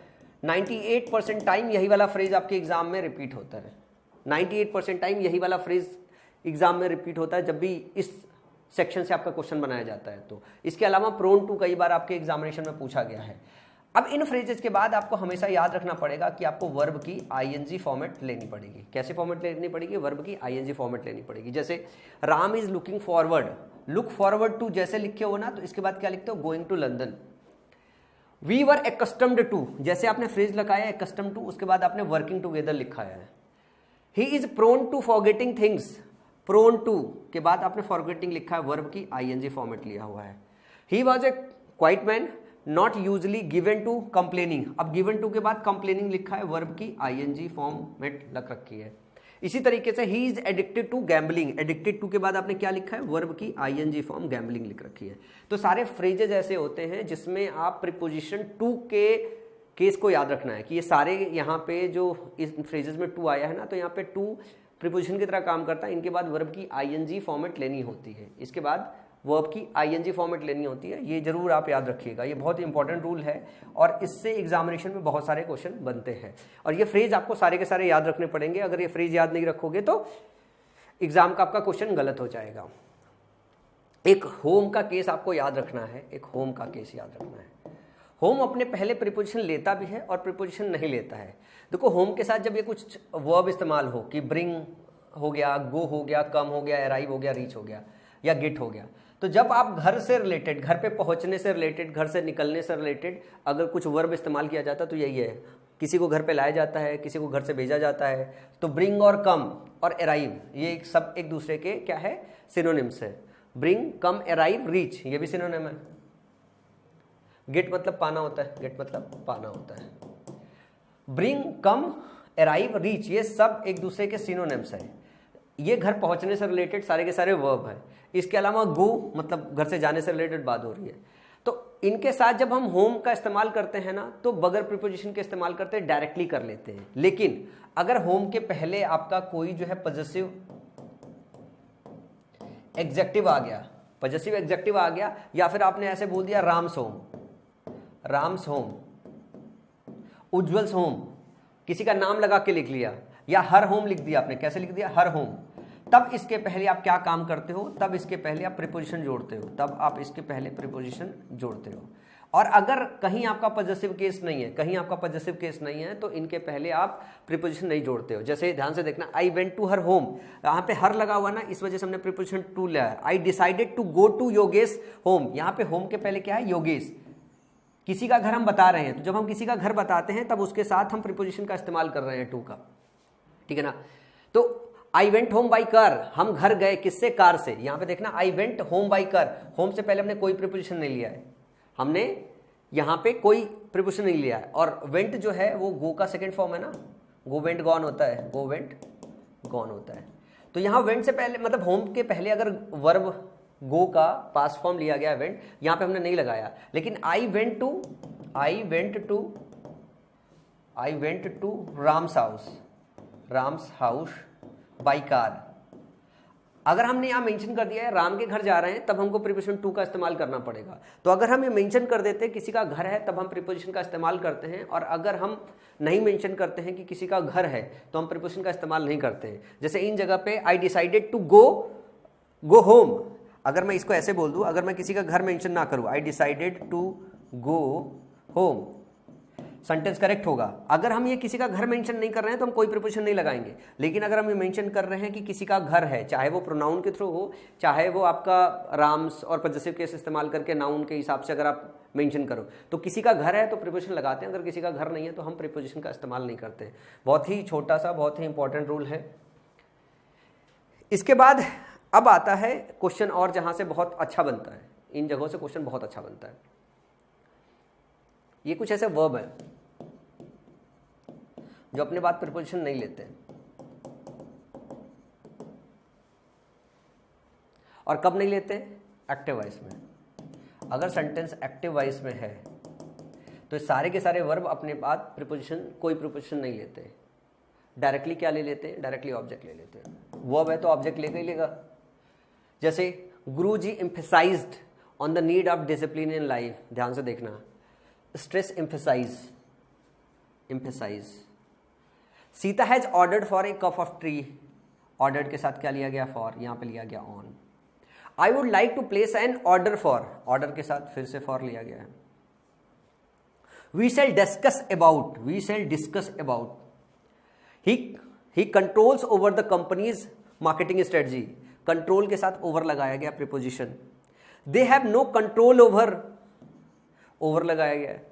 98% टाइम यही वाला फ्रेज आपके एग्जाम में रिपीट होता है। 98% टाइम यही वाला फ्रेज एग्जाम में रिपीट होता है जब भी इस सेक्शन से आपका क्वेश्चन बनाया जाता है। तो इसके अलावा प्रोन टू कई बार आपके एग्जामिनेशन में पूछा गया है। अब इन फ्रेजेस के बाद आपको हमेशा याद रखना पड़ेगा कि आपको वर्ब की आईएनजी फॉर्मेट लेनी पड़ेगी। कैसे फॉर्मेट लेनी पड़ेगी, वर्ब की आईएनजी फॉर्मेट लेनी पड़ेगी। जैसे Ram is looking forward, look forward to जैसे लिखे हो ना तो इसके बाद क्या लिखते हो, going to London. We were accustomed to, जैसे आपने फ्रेज लगाया एकस्टम्ड टू, उसके बाद आपने वर्किंग टुगेदर लिखा है। He is prone to forgetting things, prone to के बाद आपने फॉरगेटिंग लिखा है, वर्ब की आईएनजी फॉर्मेट लिया हुआ है। He was a quiet man, not usually given to complaining, अब गिवन टू के बाद कंप्लेनिंग लिखा है, वर्ब की आईएनजी फॉर्मेट लग रखी है। इसी तरीके से he is addicted to gambling, addicted to के बाद आपने क्या लिखा है, वर्ब की आईएनजी फॉर्म गैम्बलिंग लिख रखी है। तो सारे फ्रेजेज ऐसे होते हैं जिसमें आप प्रीपोजिशन टू के केस को याद रखना है कि ये सारे यहाँ पे जो इस फ्रेजेज में टू आया है ना, तो यहाँ पे टू प्रीपोजिशन की तरह काम करता है। इनके बाद वर्ब की आईएनजी फॉर्मेट लेनी होती है, इसके बाद वर्ब की आईएनजी फॉर्मेट लेनी होती है। ये जरूर आप याद रखिएगा, ये बहुत इंपॉर्टेंट रूल है और इससे एग्जामिनेशन में बहुत सारे क्वेश्चन बनते हैं। और ये फ्रेज आपको सारे के सारे याद रखने पड़ेंगे, अगर ये फ्रेज याद नहीं रखोगे तो एग्जाम का आपका क्वेश्चन गलत हो जाएगा। एक होम का केस आपको याद रखना है, एक होम का केस याद रखना है। होम अपने पहले प्रीपोजिशन लेता भी है और प्रीपोजिशन नहीं लेता है। देखो होम के साथ जब ये कुछ वर्ब इस्तेमाल हो कि ब्रिंग हो गया, गो हो गया, कम हो गया, अराइव हो गया, रीच हो गया या गेट हो गया, तो जब आप घर से रिलेटेड, घर पे पहुंचने से रिलेटेड, घर से निकलने से रिलेटेड अगर कुछ वर्ब इस्तेमाल किया जाता तो यही है, किसी को घर पे लाया जाता है, किसी को घर से भेजा जाता है। तो ब्रिंग और कम और अराइव ये सब एक दूसरे के क्या है, सिनोनिम्स है। ब्रिंग, कम, अराइव, रीच ये भी सिनोनिम है। गेट मतलब पाना होता है, गेट मतलब पाना होता है। ब्रिंग, कम, अराइव, रीच ये सब एक दूसरे के सिनोनिम्स है। ये घर पहुंचने से रिलेटेड सारे के सारे वर्ब है। इसके अलावा गो मतलब घर से जाने से रिलेटेड बात हो रही है। तो इनके साथ जब हम होम का इस्तेमाल करते हैं ना तो बगैर प्रीपोजिशन के इस्तेमाल करते हैं, डायरेक्टली कर लेते हैं। लेकिन अगर होम के पहले आपका कोई जो है पॉजेसिव एग्जेक्टिव आ गया, पॉजेसिव एग्जेक्टिव आ गया, या फिर आपने ऐसे बोल दिया Ram's home, Ram's home, Ujjwal's home, किसी का नाम लगा के लिख लिया, या हर होम लिख दिया आपने, कैसे लिख दिया, हर होम, तब इसके पहले आप क्या काम करते हो, तब इसके पहले आप प्रीपोजिशन जोड़ते हो, तब आप इसके पहले प्रीपोजिशन जोड़ते हो। और अगर कहीं आपका पॉजेसिव केस नहीं है, कहीं आपका पॉजेसिव केस नहीं है तो इनके पहले आप प्रीपोजिशन नहीं जोड़ते हो। जैसे ध्यान से देखना, I went to her home, यहाँ पे हर लगा हुआ ना, इस वजह से हमने प्रीपोजिशन टू लिया है। I decided to go to Yogesh home, यहाँ पे होम के पहले क्या है, योगेश, किसी का घर हम बता रहे हैं। तो जब हम किसी का घर बताते हैं तब उसके साथ हम प्रीपोजिशन का इस्तेमाल कर रहे हैं टू का, ठीक है ना। तो I went home by car, हम घर गए किससे, कार से। यहां पे देखना I went home by car, home से पहले हमने कोई प्रीपोजिशन नहीं लिया है, हमने यहां पे कोई प्रीपोजिशन नहीं लिया है। और वेंट जो है वो गो का सेकंड फॉर्म है ना, गो वेंट गॉन होता है, गो वेंट गॉन होता है। तो यहां वेंट से पहले मतलब होम के पहले अगर वर्ब गो का पास्ट फॉर्म लिया गया वेंट, यहां पे हमने नहीं लगाया। लेकिन I went to Ram's house, Ram's house by car, अगर हमने यहाँ मेंशन कर दिया है राम के घर जा रहे हैं, तब हमको प्रीपोजिशन टू का इस्तेमाल करना पड़ेगा। तो अगर हम ये मेंशन कर देते हैं किसी का घर है, तब हम प्रीपोजिशन का इस्तेमाल करते हैं, और अगर हम नहीं मेंशन करते हैं कि किसी का घर है, तो हम प्रीपोजिशन का इस्तेमाल नहीं करते हैं। जैसे इन जगह पे I decided to go home, अगर मैं इसको ऐसे बोल दूं, अगर मैं किसी का घर मेंशन ना करूं, I decided to go home, sentence correct होगा। अगर हम ये किसी का घर मेंशन नहीं कर रहे हैं तो हम कोई प्रीपोजिशन नहीं लगाएंगे। लेकिन अगर हम ये मेंशन कर रहे हैं कि किसी का घर है, चाहे वो प्रोनाउन के थ्रू हो, चाहे वो आपका राम्स और पजेसिव केस इस्तेमाल करके नाउन के हिसाब से अगर आप मेंशन करो, तो किसी का घर है तो प्रीपोजिशन लगाते हैं, अगर किसी का घर नहीं है तो हम प्रीपोजिशन का इस्तेमाल नहीं करते हैं। बहुत ही छोटा सा, बहुत ही इंपॉर्टेंट रूल है। इसके बाद अब आता है क्वेश्चन, और जहां से बहुत अच्छा बनता है, इन जगहों से क्वेश्चन बहुत अच्छा बनता है। ये कुछ ऐसे वर्ब है जो अपने बाद प्रीपोजिशन नहीं लेते, और कब नहीं लेते? एक्टिव वॉइस में। अगर सेंटेंस एक्टिव वॉइस में है तो सारे के सारे वर्ब अपने बाद प्रीपोजिशन, कोई प्रीपोजिशन नहीं लेते, डायरेक्टली क्या ले लेते हैं? डायरेक्टली ऑब्जेक्ट ले लेते हैं। वर्ब है तो ऑब्जेक्ट लेगा ही लेगा। जैसे Guruji emphasized on the need of discipline in life, ध्यान से देखना, stress emphasize, Sita has ordered for a cup of tea, ordered के साथ क्या लिया गया? फॉर, यहां पे लिया गया on. I would like to place an order for, order के साथ फिर से फॉर लिया गया है। We shall discuss about, we shall discuss about, he controls over the company's marketing strategy, control के साथ ओवर लगाया गया preposition. They have no control over, over लगाया गया है।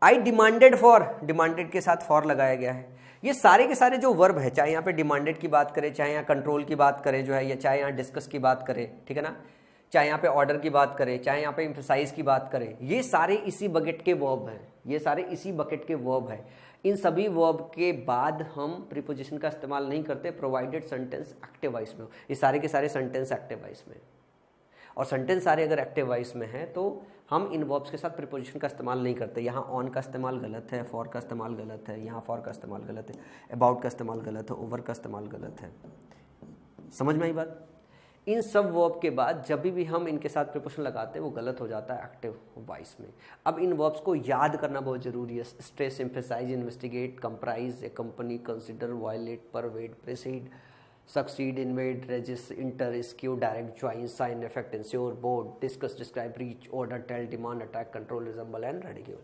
आई डिमांडेड फॉर, डिमांडेड के साथ फॉर लगाया गया है। ये सारे के सारे जो वर्ब है, चाहे यहाँ पे डिमांडेड की बात करें, चाहे यहाँ कंट्रोल की बात करें जो है, या चाहे यहाँ डिस्कस की बात करें, ठीक है ना, चाहे यहाँ पे ऑर्डर की बात करें, चाहे यहाँ पे एम्फसाइज की बात करें, ये सारे इसी बकेट के वर्ब हैं, ये सारे इसी बकेट के वर्ब हैं। इन सभी वर्ब के बाद हम प्रीपोजिशन का इस्तेमाल नहीं करते, प्रोवाइडेड सेंटेंस एक्टिव वॉइस में हो। ये सारे के सारे सेंटेंस एक्टिव वॉइस में, और सेंटेंस सारे अगर एक्टिव वॉइस में है तो हम इन वर्ब्स के साथ प्रीपोजिशन का इस्तेमाल नहीं करते। यहाँ ऑन का इस्तेमाल गलत है, फॉर का इस्तेमाल गलत है, यहाँ फॉर का इस्तेमाल गलत है, अबाउट का इस्तेमाल गलत है, ओवर का इस्तेमाल गलत है। समझ में आई बात? इन सब वर्ब के बाद जब भी हम इनके साथ प्रीपोजिशन लगाते हैं वो गलत हो जाता है एक्टिव वॉइस में। अब इन वर्ब्स को याद करना बहुत जरूरी है। Stress, emphasize, investigate, comprise, accompany, consider, violate, pervade, precede, succeed, invade, resist, inter, skew, direct, join, sign, effect, ensure, board, discuss, describe, reach, order, tell, demand, attack, control, resemble and ridicule।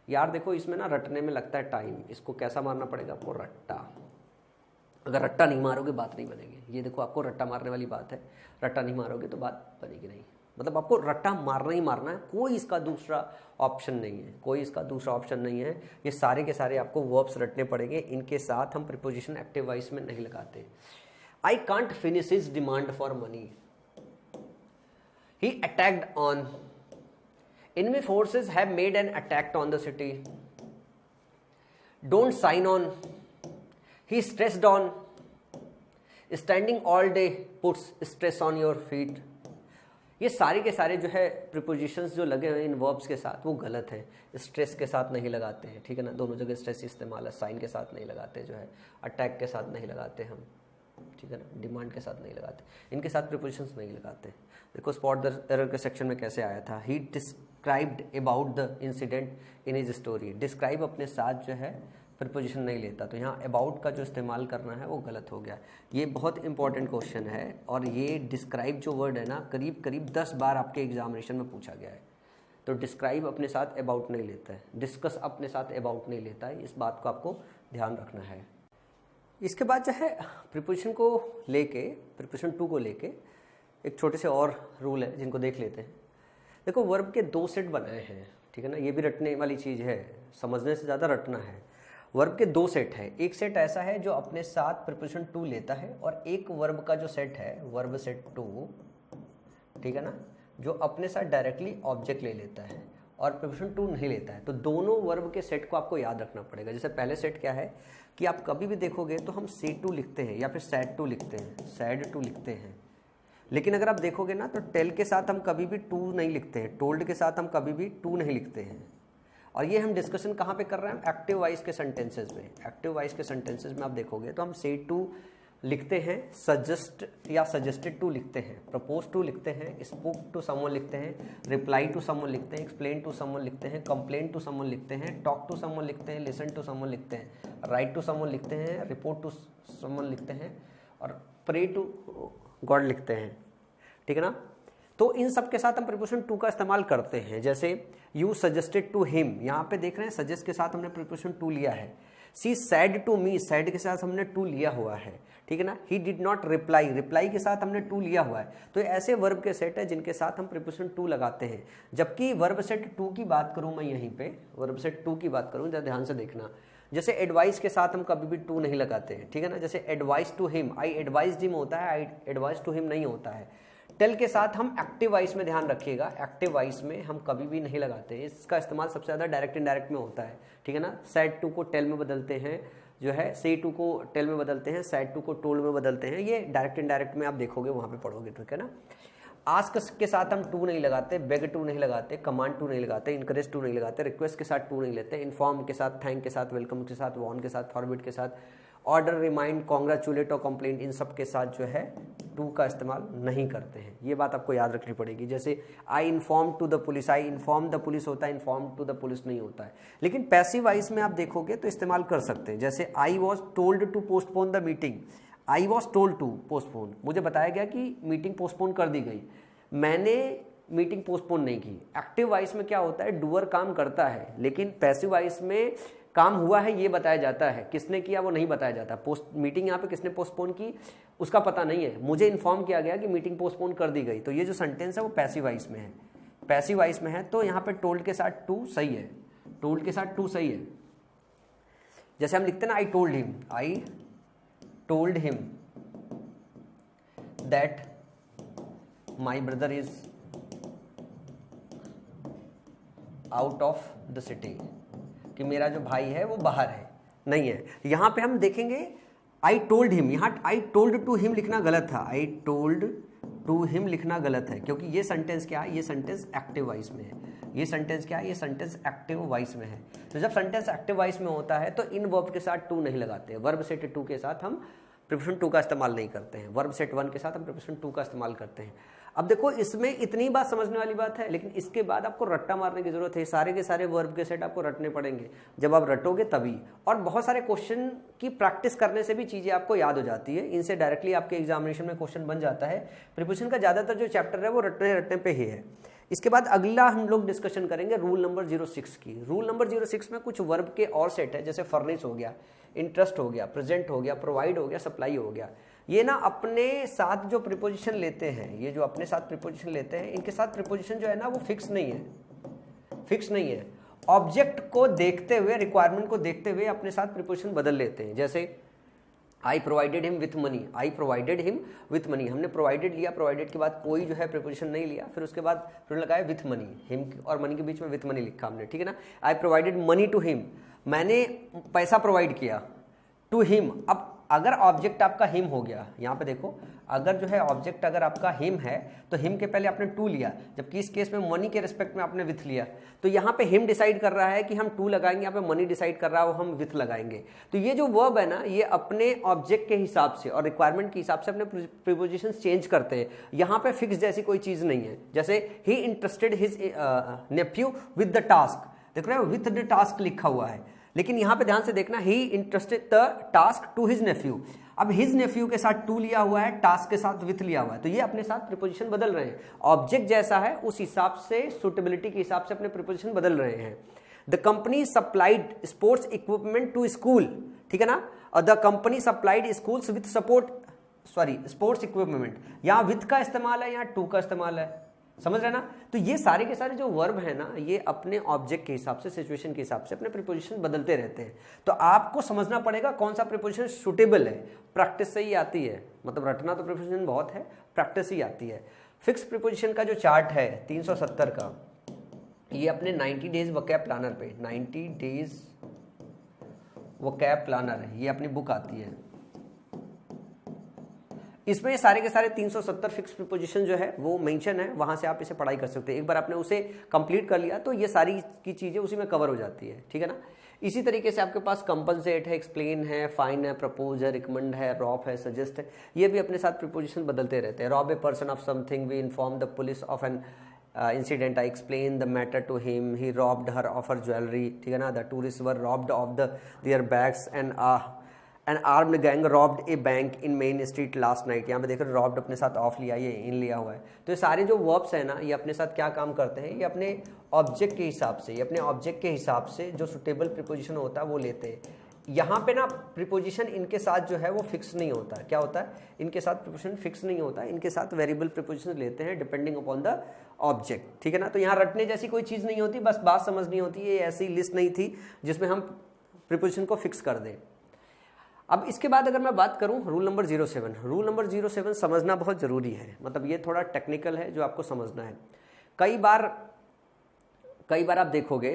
यार देखो इसमें ना रटने में लगता है time, इसको कैसा मारना पड़ेगा आपको? रट्टा। अगर रट्टा नहीं मारोगे बात नहीं बनेगी। ये देखो आपको रट्टा मारने वाली बात है, रट्टा नहीं मारोगे तो बात बनेगी नहीं। मतलब आपको रट्टा मारना ही मारना है, कोई इसका दूसरा ऑप्शन नहीं है, कोई इसका दूसरा ऑप्शन नहीं है। ये सारे के सारे आपको वर्ब्स रटने पड़ेंगे, इनके साथ हम प्रीपोजिशन एक्टिव वॉइस में नहीं लगाते। I can't finish his demand for money. He attacked on. Enemy forces have made an attack on the city. Don't sign on. He stressed on. Standing all day puts stress on your feet. ये सारे के सारे जो है prepositions जो लगे हुए इन verbs के साथ वो गलत है। स्ट्रेस के साथ नहीं लगाते हैं, ठीक है ना, दोनों जगह स्ट्रेस इस्तेमाल है। साइन के साथ नहीं लगाते जो है, अटैक के साथ नहीं लगाते हम, ठीक है ना, डिमांड के साथ नहीं लगाते, इनके साथ प्रीपोजिशंस नहीं लगाते। देखो स्पॉट द एरर के सेक्शन में कैसे आया था। ही described about the incident in his story. Describe अपने साथ जो है प्रीपोजिशन नहीं लेता, तो यहाँ अबाउट का जो इस्तेमाल करना है वो गलत हो गया। ये बहुत इंपॉर्टेंट क्वेश्चन है, और ये डिस्क्राइब जो वर्ड है ना करीब करीब 10 बार आपके एग्जामिनेशन में पूछा गया है। तो डिस्क्राइब अपने साथ अबाउट नहीं लेता है, डिस्कस अपने साथ अबाउट नहीं लेता है, इस बात को आपको ध्यान रखना है। इसके बाद जो है प्रीपोजिशन को लेके, प्रीपोजिशन टू को लेके एक छोटे से और रूल है जिनको देख लेते हैं। देखो वर्ब के 2 सेट बनाए हैं, ठीक है ना, ये भी रटने वाली चीज़ है, समझने से ज़्यादा रटना है। वर्ब के 2 सेट है, एक सेट ऐसा है जो अपने साथ प्रीपोजिशन टू लेता है, और एक वर्ब का जो सेट है वर्ब सेट 2, ठीक है ना, जो अपने साथ डायरेक्टली ऑब्जेक्ट ले लेता है और प्रीपोजिशन टू नहीं लेता है। तो दोनों वर्ब के सेट को आपको याद रखना पड़ेगा। जैसे पहले सेट क्या है कि आप कभी भी देखोगे तो हम से टू लिखते हैं या फिर सैड टू लिखते हैं, सैड टू लिखते हैं। लेकिन अगर आप देखोगे ना तो टेल के साथ हम कभी भी टू नहीं लिखते हैं, टोल्ड के साथ हम कभी भी टू नहीं लिखते हैं। और ये हम डिस्कशन कहाँ पे कर रहे हैं? एक्टिव वॉइस के सेंटेंसेज में। एक्टिव वॉइस के सेंटेंसेज में आप देखोगे तो हम से टू लिखते हैं, सजेस्ट या सजेस्टेड टू लिखते हैं, प्रपोज टू लिखते हैं, स्पोक टू समवन लिखते हैं, रिप्लाई टू समवन लिखते हैं, एक्सप्लेन टू समवन लिखते हैं, कंप्लेन टू समवन लिखते हैं, टॉक टू समवन लिखते हैं, लिसन टू समवन लिखते हैं, राइट टू समवन लिखते हैं, रिपोर्ट टू समवन लिखते हैं और प्रे टू गॉड लिखते हैं। ठीक है ना। तो इन सब के साथ हम प्रीपोजिशन टू का इस्तेमाल करते हैं। जैसे यू सजेस्टेड टू हिम, यहाँ पे देख रहे हैं सजेस्ट के साथ हमने प्रीपोजिशन टू लिया है। सी सैड टू मी, सैड के साथ हमने टू लिया हुआ है। ठीक है ना। He did not reply, reply के साथ हमने टू लिया हुआ है। तो ऐसे वर्ब के सेट है जिनके साथ हम प्रीपोजिशन टू लगाते हैं। जबकि वर्ब सेट टू की बात करूं मैं, यहीं पे वर्ब सेट टू की बात करूं, ध्यान से देखना। जैसे एडवाइस के साथ हम कभी भी टू नहीं लगाते हैं। ठीक है ना। जैसे advice to him, I advised him होता है, आई एडवाइस टू हिम नहीं होता है। टेल के साथ हम एक्टिव वॉइस में, ध्यान रखिएगा, एक्टिव वॉइस में हम कभी भी नहीं लगाते। इसका इस्तेमाल सबसे ज़्यादा डायरेक्ट इनडायरेक्ट में होता है। ठीक है ना। सैड टू को टेल में बदलते हैं, जो है से टू को टेल में बदलते हैं, सैड टू को टोल्ड में बदलते हैं। ये डायरेक्ट इनडायरेक्ट में आप देखोगे, वहाँ पे पढ़ोगे। ठीक है ना। आस्क के साथ हम टू नहीं लगाते, बेग टू नहीं लगाते, कमांड टू नहीं लगाते, इनकरेज टू नहीं लगाते, रिक्वेस्ट के साथ टू नहीं लेते, इन्फॉर्म के साथ, थैंक के साथ, वेलकम के साथ, वॉर्न के साथ, फॉरबिड के साथ, ऑर्डर, रिमाइंड, कॉन्ग्रेचुलेट और कंप्लेंट, इन सब के साथ जो है टू का इस्तेमाल नहीं करते हैं। ये बात आपको याद रखनी पड़ेगी। जैसे I inform to the police, I inform the police होता है, इन्फॉर्म टू द पुलिस नहीं होता है। लेकिन पैसिव वॉइस में आप देखोगे तो इस्तेमाल कर सकते हैं। जैसे I was told to postpone the meeting, I was told to postpone, मुझे बताया गया कि मीटिंग पोस्टपोन कर दी गई, मैंने मीटिंग पोस्टपोन नहीं की। एक्टिव वॉइस में क्या होता है, डूअर काम करता है, लेकिन पैसिव वॉइस में काम हुआ है ये बताया जाता है, किसने किया वो नहीं बताया जाता। मीटिंग यहाँ पे किसने पोस्टपोन की उसका पता नहीं है, मुझे इन्फॉर्म किया गया कि मीटिंग पोस्टपोन कर दी गई। तो ये जो सेंटेंस है वो पैसिव वॉइस में है, पैसिव वॉइस में है। तो यहाँ पे टोल्ड के साथ टू सही है, टोल्ड के साथ टू सही है। जैसे हम लिखते हैं ना, I told him, I told him that my brother is out of the city, कि मेरा जो भाई है वो बाहर है, नहीं है। यहां पे हम देखेंगे आई टोल्ड हिम, यहां आई टोल्ड टू हिम लिखना गलत था, आई टोल्ड टू हिम लिखना गलत है, क्योंकि ये सेंटेंस क्या है, ये सेंटेंस एक्टिव वॉइस में है। ये सेंटेंस क्या है, ये सेंटेंस एक्टिव वॉइस में है। तो जब सेंटेंस एक्टिव वॉइस में होता है तो इन वर्ब के साथ टू नहीं लगाते, वर्ब सेट टू के साथ हम प्रीपोजिशन टू का इस्तेमाल नहीं करते हैं, वर्ब सेट वन के साथ हम प्रीपोजिशन टू का इस्तेमाल करते हैं। अब देखो इसमें इतनी बात समझने वाली बात है, लेकिन इसके बाद आपको रट्टा मारने की जरूरत है। सारे के सारे वर्ब के सेट आपको रटने पड़ेंगे, जब आप रटोगे तभी। और बहुत सारे क्वेश्चन की प्रैक्टिस करने से भी चीज़ें आपको याद हो जाती है, इनसे डायरेक्टली आपके एग्जामिनेशन में क्वेश्चन बन जाता है। प्रीपोजिशन का ज़्यादातर जो चैप्टर है वो रटने रटने पे ही है। इसके बाद अगला हम लोग डिस्कशन करेंगे रूल नंबर 06 की। रूल नंबर 06 में कुछ वर्ब के और सेट है, जैसे फर्निश हो गया, इंटरेस्ट हो गया, प्रेजेंट हो गया, प्रोवाइड हो गया, सप्लाई हो गया। ये ना अपने साथ जो प्रीपोजिशन लेते हैं, ये जो अपने साथ प्रीपोजिशन लेते हैं, इनके साथ प्रीपोजिशन जो है ना वो फिक्स नहीं है, फिक्स नहीं है। ऑब्जेक्ट को देखते हुए, रिक्वायरमेंट को देखते हुए अपने साथ प्रीपोजिशन बदल लेते हैं। जैसे I provided him with money, I provided him with money, हमने प्रोवाइडेड लिया, प्रोवाइडेड के बाद कोई जो है प्रीपोजिशन नहीं लिया, फिर उसके बाद फिर लगाया विथ मनी, हिम और मनी के बीच में विथ मनी लिखा हमने। ठीक है ना। आई प्रोवाइडेड मनी टू हिम, मैंने पैसा प्रोवाइड किया टू हिम। अब अगर ऑब्जेक्ट आपका हिम हो गया, यहाँ पे देखो, अगर जो है ऑब्जेक्ट अगर आपका हिम है तो हिम के पहले आपने टू लिया, जबकि इस केस में मनी के रिस्पेक्ट में आपने विथ लिया। तो यहाँ पे हिम डिसाइड कर रहा है कि हम टू लगाएंगे, यहाँ पे मनी डिसाइड कर रहा है वो हम विथ लगाएंगे। तो ये जो वर्ब है ना, ये अपने ऑब्जेक्ट के हिसाब से और रिक्वायरमेंट के हिसाब से अपने प्रीपोजिशन चेंज करते हैं। यहाँ पे फिक्स जैसी कोई चीज नहीं है। जैसे he entrusted his nephew with the task, देख रहे हो विथ द टास्क लिखा हुआ है, लेकिन यहां पे ध्यान से देखना, he entrusted the task to his nephew. अब हिज नेफ्यू के साथ टू लिया हुआ है, टास्क के साथ विथ लिया हुआ है, तो ये अपने साथ प्रीपोजिशन बदल रहे हैं। ऑब्जेक्ट जैसा है उस हिसाब से, सुटेबिलिटी के हिसाब से अपने प्रीपोजिशन बदल रहे हैं। The company supplied sports equipment to school, ठीक है ना। और the company supplied schools with support, sorry sports equipment, यहां विथ का इस्तेमाल है, यहां टू का इस्तेमाल है, समझ रहे ना। तो ये सारे के सारे जो वर्ब है ना, ये अपने ऑब्जेक्ट के हिसाब से, सिचुएशन के हिसाब से अपने प्रीपोजिशन बदलते रहते हैं। तो आपको समझना पड़ेगा कौन सा प्रीपोजिशन सुटेबल है। प्रैक्टिस से ही आती है, मतलब रटना तो प्रीपोजिशन बहुत है, प्रैक्टिस ही आती है। फिक्स प्रीपोजिशन का जो चार्ट है 370 का, ये अपने 90 डेज वोकैब प्लानर पे, 90 डेज वोकैब प्लानर है, ये अपनी बुक आती है। इसमें ये सारे के सारे 370 फिक्स प्रीपोजिशन जो है वो मेंशन है, वहां से आप इसे पढ़ाई कर सकते हैं। एक बार आपने उसे कंप्लीट कर लिया तो ये सारी की चीजें उसी में कवर हो जाती है, ठीक है ना। इसी तरीके से आपके पास कंपनसेट है, एक्सप्लेन है, फाइन है, प्रपोज है, रिकमेंड है, रॉब है, सजेस्ट है, ये भी अपने साथ प्रीपोजिशन बदलते रहते हैं। Rob a person of something, we inform the police of an incident, I explain the matter to him, he robbed her of her jewellery, ठीक है ना। The tourist were robbed of the their bags and an armed gang robbed a bank in main street last night. यहाँ पे देखो robbed अपने साथ of लिया, ये इन लिया हुआ है। तो ये सारे जो वर्ब्स हैं ना, ये अपने साथ क्या काम करते हैं, ये अपने ऑब्जेक्ट के हिसाब से, ये अपने ऑब्जेक्ट के हिसाब से जो सुटेबल प्रीपोजिशन होता है वो लेते हैं। यहाँ पे ना प्रीपोजिशन इनके साथ जो है वो फिक्स नहीं होता है। क्या होता है, इनके साथ प्रीपोजिशन फिक्स नहीं होता है, इनके साथ वेरिएबल प्रीपोजिशन लेते हैं डिपेंडिंग अपॉन द ऑब्जेक्ट, ठीक है ना। तो यहाँ रटने जैसी कोई चीज़ नहीं होती, बस बात समझनी होती है। ये ऐसी लिस्ट नहीं थी जिसमें हम प्रीपोजिशन को फिक्स कर दें। अब इसके बाद अगर मैं बात करूं रूल नंबर 07, रूल नंबर 07 समझना बहुत ज़रूरी है, मतलब ये थोड़ा टेक्निकल है जो आपको समझना है। कई बार आप देखोगे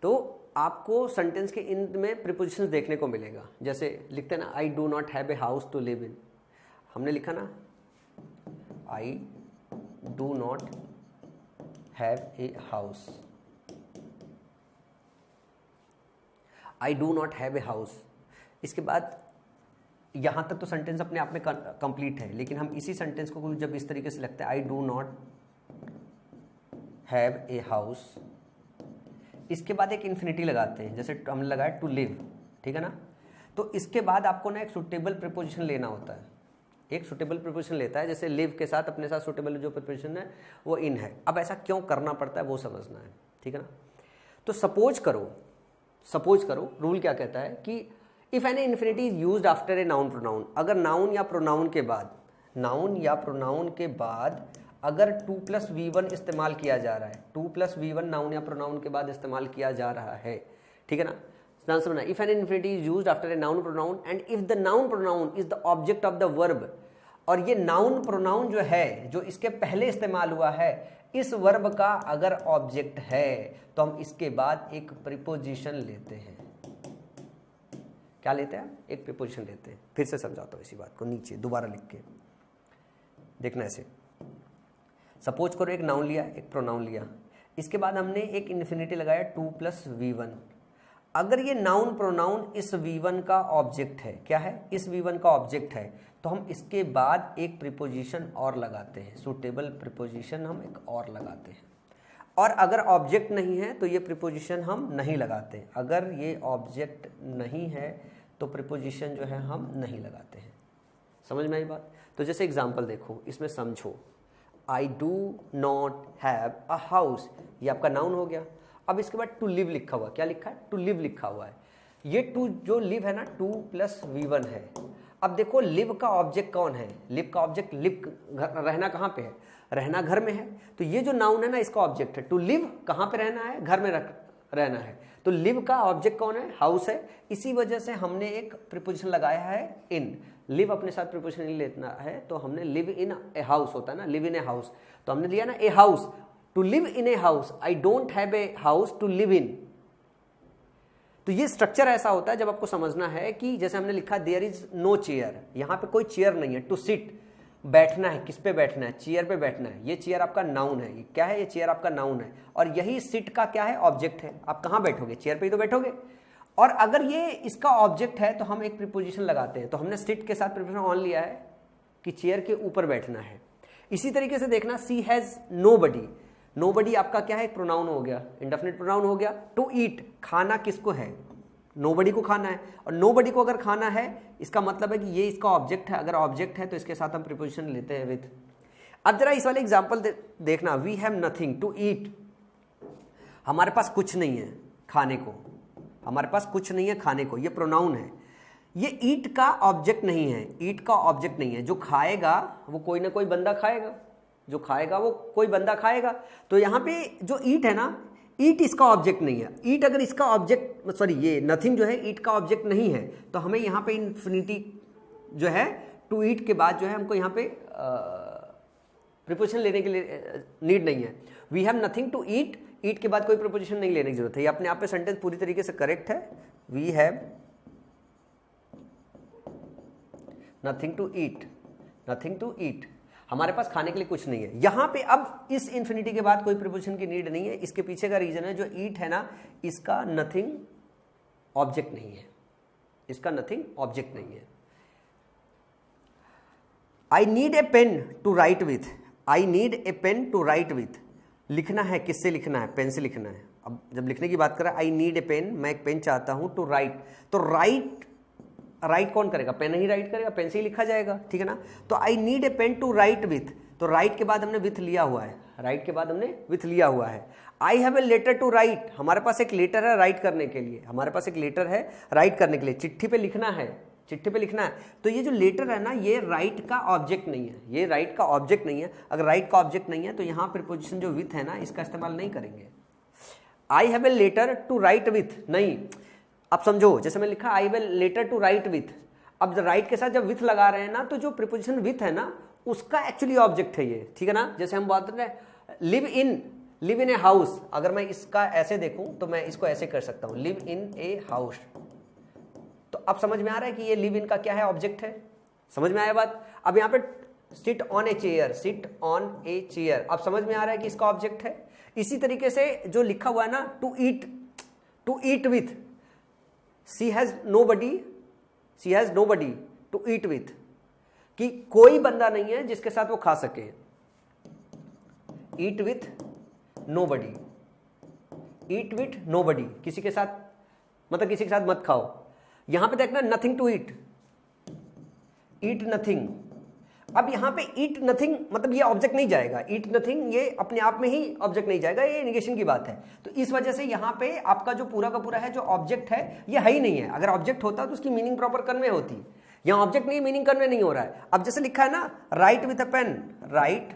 तो आपको सेंटेंस के एंड में प्रीपोजिशंस देखने को मिलेगा। जैसे लिखते हैं ना, I do not have a house to live in, हमने लिखा ना I do not have a house, I do not have a house. इसके बाद यहाँ तक तो सेंटेंस अपने आप में कंप्लीट है, लेकिन हम इसी सेंटेंस को जब इस तरीके से लिखते हैं, आई do not have a house, इसके बाद एक इन्फिनिटी लगाते हैं, जैसे हमने लगाया टू लिव, ठीक है ना। तो इसके बाद आपको ना एक सुटेबल प्रीपोजिशन लेना होता है, एक सुटेबल प्रीपोजिशन लेता है। जैसे लिव के साथ अपने साथ सुटेबल जो प्रीपोजिशन है वो इन है। अब ऐसा क्यों करना पड़ता है वो समझना है, ठीक है ना। तो सपोज करो रूल क्या कहता है कि if an infinitive is used after a noun pronoun, अगर नाउन या प्रोनाउन के बाद अगर 2+V1 इस्तेमाल किया जा रहा है, 2+V1 नाउन या प्रोनाउन के बाद इस्तेमाल किया जा रहा है, ठीक है ना। समझना, if an infinitive is used after a noun pronoun and if the noun pronoun is the object of the verb, और ये नाउन प्रोनाउन जो है जो इसके पहले इस्तेमाल हुआ है, इस वर्ब का अगर ऑब्जेक्ट है तो हम इसके बाद एक प्रीपोजिशन लेते हैं। क्या लेते हैं, एक प्रीपोजिशन लेते हैं। फिर से समझाता हूं इसी बात को, नीचे दोबारा लिख के देखना। ऐसे सपोज करो एक नाउन लिया, एक प्रोनाउन लिया, इसके बाद हमने एक इन्फिनिटी लगाया 2+V1। अगर ये नाउन प्रोनाउन इस V1 का ऑब्जेक्ट है, क्या है, इस V1 का ऑब्जेक्ट है, तो हम इसके बाद एक प्रीपोजिशन और लगाते हैं, सुटेबल प्रीपोजिशन हम एक और लगाते हैं। और अगर ऑब्जेक्ट नहीं है तो ये प्रीपोजिशन हम नहीं लगाते। अगर ये ऑब्जेक्ट नहीं है तो प्रीपोजिशन जो है हम नहीं लगाते हैं। समझ में आई बात। तो जैसे एग्जांपल देखो, इसमें समझो, आई do not have a house, ये आपका नाउन हो गया। अब इसके बाद टू लिव लिखा हुआ, क्या लिखा है, टू लिव लिखा हुआ है। ये टू जो लिव है ना 2+V1 है। अब देखो लिव का ऑब्जेक्ट कौन है, लिव का ऑब्जेक्ट, लिव रहना कहाँ पे है, रहना घर में है। तो ये जो नाउन है ना इसका ऑब्जेक्ट है। टू लिव कहाँ पे रहना है, घर में रहना है। तो लिव का ऑब्जेक्ट कौन है, हाउस है। इसी वजह से हमने एक प्रीपोजिशन लगाया है इन। लिव अपने साथ प्रीपोजिशन इन लेना है तो हमने लिव इन ए हाउस होता है ना, लिव इन ए हाउस, तो हमने लिया ना a house, to live in a house, I don't have a house to live in. तो ये स्ट्रक्चर ऐसा होता है जब आपको समझना है कि जैसे हमने लिखा देयर इज नो चेयर, यहां पे कोई चेयर नहीं है। टू सिट, बैठना है, किस पे बैठना है, चेयर पे बैठना है। ये चेयर आपका नाउन है, ये क्या है, ये चेयर आपका नाउन है। और यही सिट का क्या है, ऑब्जेक्ट है। आप कहां बैठोगे, चेयर पे ही तो बैठोगे। और अगर ये इसका ऑब्जेक्ट है तो हम एक प्रीपोजिशन लगाते हैं। तो हमने सिट के साथ प्रीपोजिशन ऑन लिया है कि चेयर के ऊपर बैठना है। इसी तरीके से देखना, सी हैज नोबडी, नोबडी आपका क्या है, एक प्रोनाउन हो गया, इंडेफिनिट प्रोनाउन हो गया। टू ईट, खाना किसको है, नोबडी को खाना है। और नोबडी को अगर खाना है इसका मतलब है कि ये इसका ऑब्जेक्ट है। अगर ऑब्जेक्ट है तो इसके साथ हम प्रीपोजिशन लेते हैं विद। अब जरा इस वाले एग्जांपल देखना, we have nothing to eat, हमारे पास कुछ नहीं है खाने को, हमारे पास कुछ नहीं है खाने को, ये प्रोनाउन है। ये ईट का ऑब्जेक्ट नहीं है, ईट का ऑब्जेक्ट नहीं है। जो खाएगा वो कोई ना कोई बंदा खाएगा, जो खाएगा वो कोई बंदा खाएगा। तो यहाँ पे जो ईट है ना, ईट इसका ऑब्जेक्ट नहीं है। ईट अगर इसका ऑब्जेक्ट, सॉरी ये नथिंग जो है ईट का ऑब्जेक्ट नहीं है, तो हमें यहाँ पे इन्फिनिटी जो है टू ईट के बाद जो है हमको यहाँ पे प्रीपोजिशन लेने के लिए नीड नहीं है। We have nothing to eat, eat के बाद कोई प्रीपोजिशन नहीं लेने की जरूरत है। ये अपने आप पे सेंटेंस पूरी तरीके से करेक्ट है। We have nothing to eat, nothing to eat. हमारे पास खाने के लिए कुछ नहीं है। यहां पे अब इस इन्फिनिटी के बाद कोई प्रीपोजिशन की नीड नहीं है। इसके पीछे का रीजन है जो ईट है ना, इसका नथिंग ऑब्जेक्ट नहीं है, इसका नथिंग ऑब्जेक्ट नहीं है। I need a pen to write with, I need a pen to write with, लिखना है, किससे लिखना है? पेन से लिखना है। अब जब लिखने की बात करें, आई नीड ए पेन, मैं एक पेन चाहता हूं, टू राइट, तो राइट कौन करेगा? पेन ही राइट करेगा, पेन से ही लिखा जाएगा, ठीक है ना। तो I need a pen to write with, तो राइट के बाद हमने विथ लिया हुआ है, राइट के बाद हमने विथ लिया हुआ है। I have a letter to write, हमारे पास एक लेटर है राइट करने के लिए, हमारे पास एक लेटर है राइट करने के लिए, चिट्ठी पे लिखना है, चिट्ठी पे लिखना है। तो ये जो लेटर है ना, ये राइट का ऑब्जेक्ट नहीं है, ये राइट का ऑब्जेक्ट नहीं है। अगर राइट का ऑब्जेक्ट नहीं है तो यहाँ प्रीपोजिशन जो विथ है ना, इसका इस्तेमाल नहीं करेंगे। I have a letter to write with, नहीं। अब समझो, जैसे मैं लिखा I have a letter to write with, अब राइट के साथ जब विथ लगा रहे हैं ना, तो जो प्रीपोजिशन विथ है ना, उसका एक्चुअली ऑब्जेक्ट है ये, ठीक है ना। जैसे हम बात कर रहे हैं लिव इन ए हाउस, अगर मैं इसका ऐसे देखूं तो मैं इसको ऐसे कर सकता हूं, लिव इन ए हाउस। तो अब समझ में आ रहा है कि ये लिव इन का क्या है? ऑब्जेक्ट है। समझ में आया बात? अब यहाँ पे sit on a chair, sit on a chair, अब समझ में आ रहा है कि इसका ऑब्जेक्ट है। इसी तरीके से जो लिखा हुआ है ना, to eat with, she has nobody to eat with, कि कोई बंदा नहीं है जिसके साथ वो खा सके। Eat with nobody, eat with nobody, किसी के साथ, मतलब किसी के साथ मत खाओ। यहां पे देखना nothing to eat, eat nothing. अब यहां पे ईट नथिंग मतलब ये ऑब्जेक्ट नहीं जाएगा, ईट नथिंग ये अपने आप में ही ऑब्जेक्ट नहीं जाएगा, ये निगेशन की बात है। तो इस वजह से यहां पे आपका जो पूरा का पूरा है जो ऑब्जेक्ट है ये है ही नहीं है। अगर ऑब्जेक्ट होता तो उसकी मीनिंग प्रॉपर कन्वे होती, यहां ऑब्जेक्ट नहीं, मीनिंग कन्वे नहीं हो रहा है। अब जैसे लिखा है ना, write with a pen, write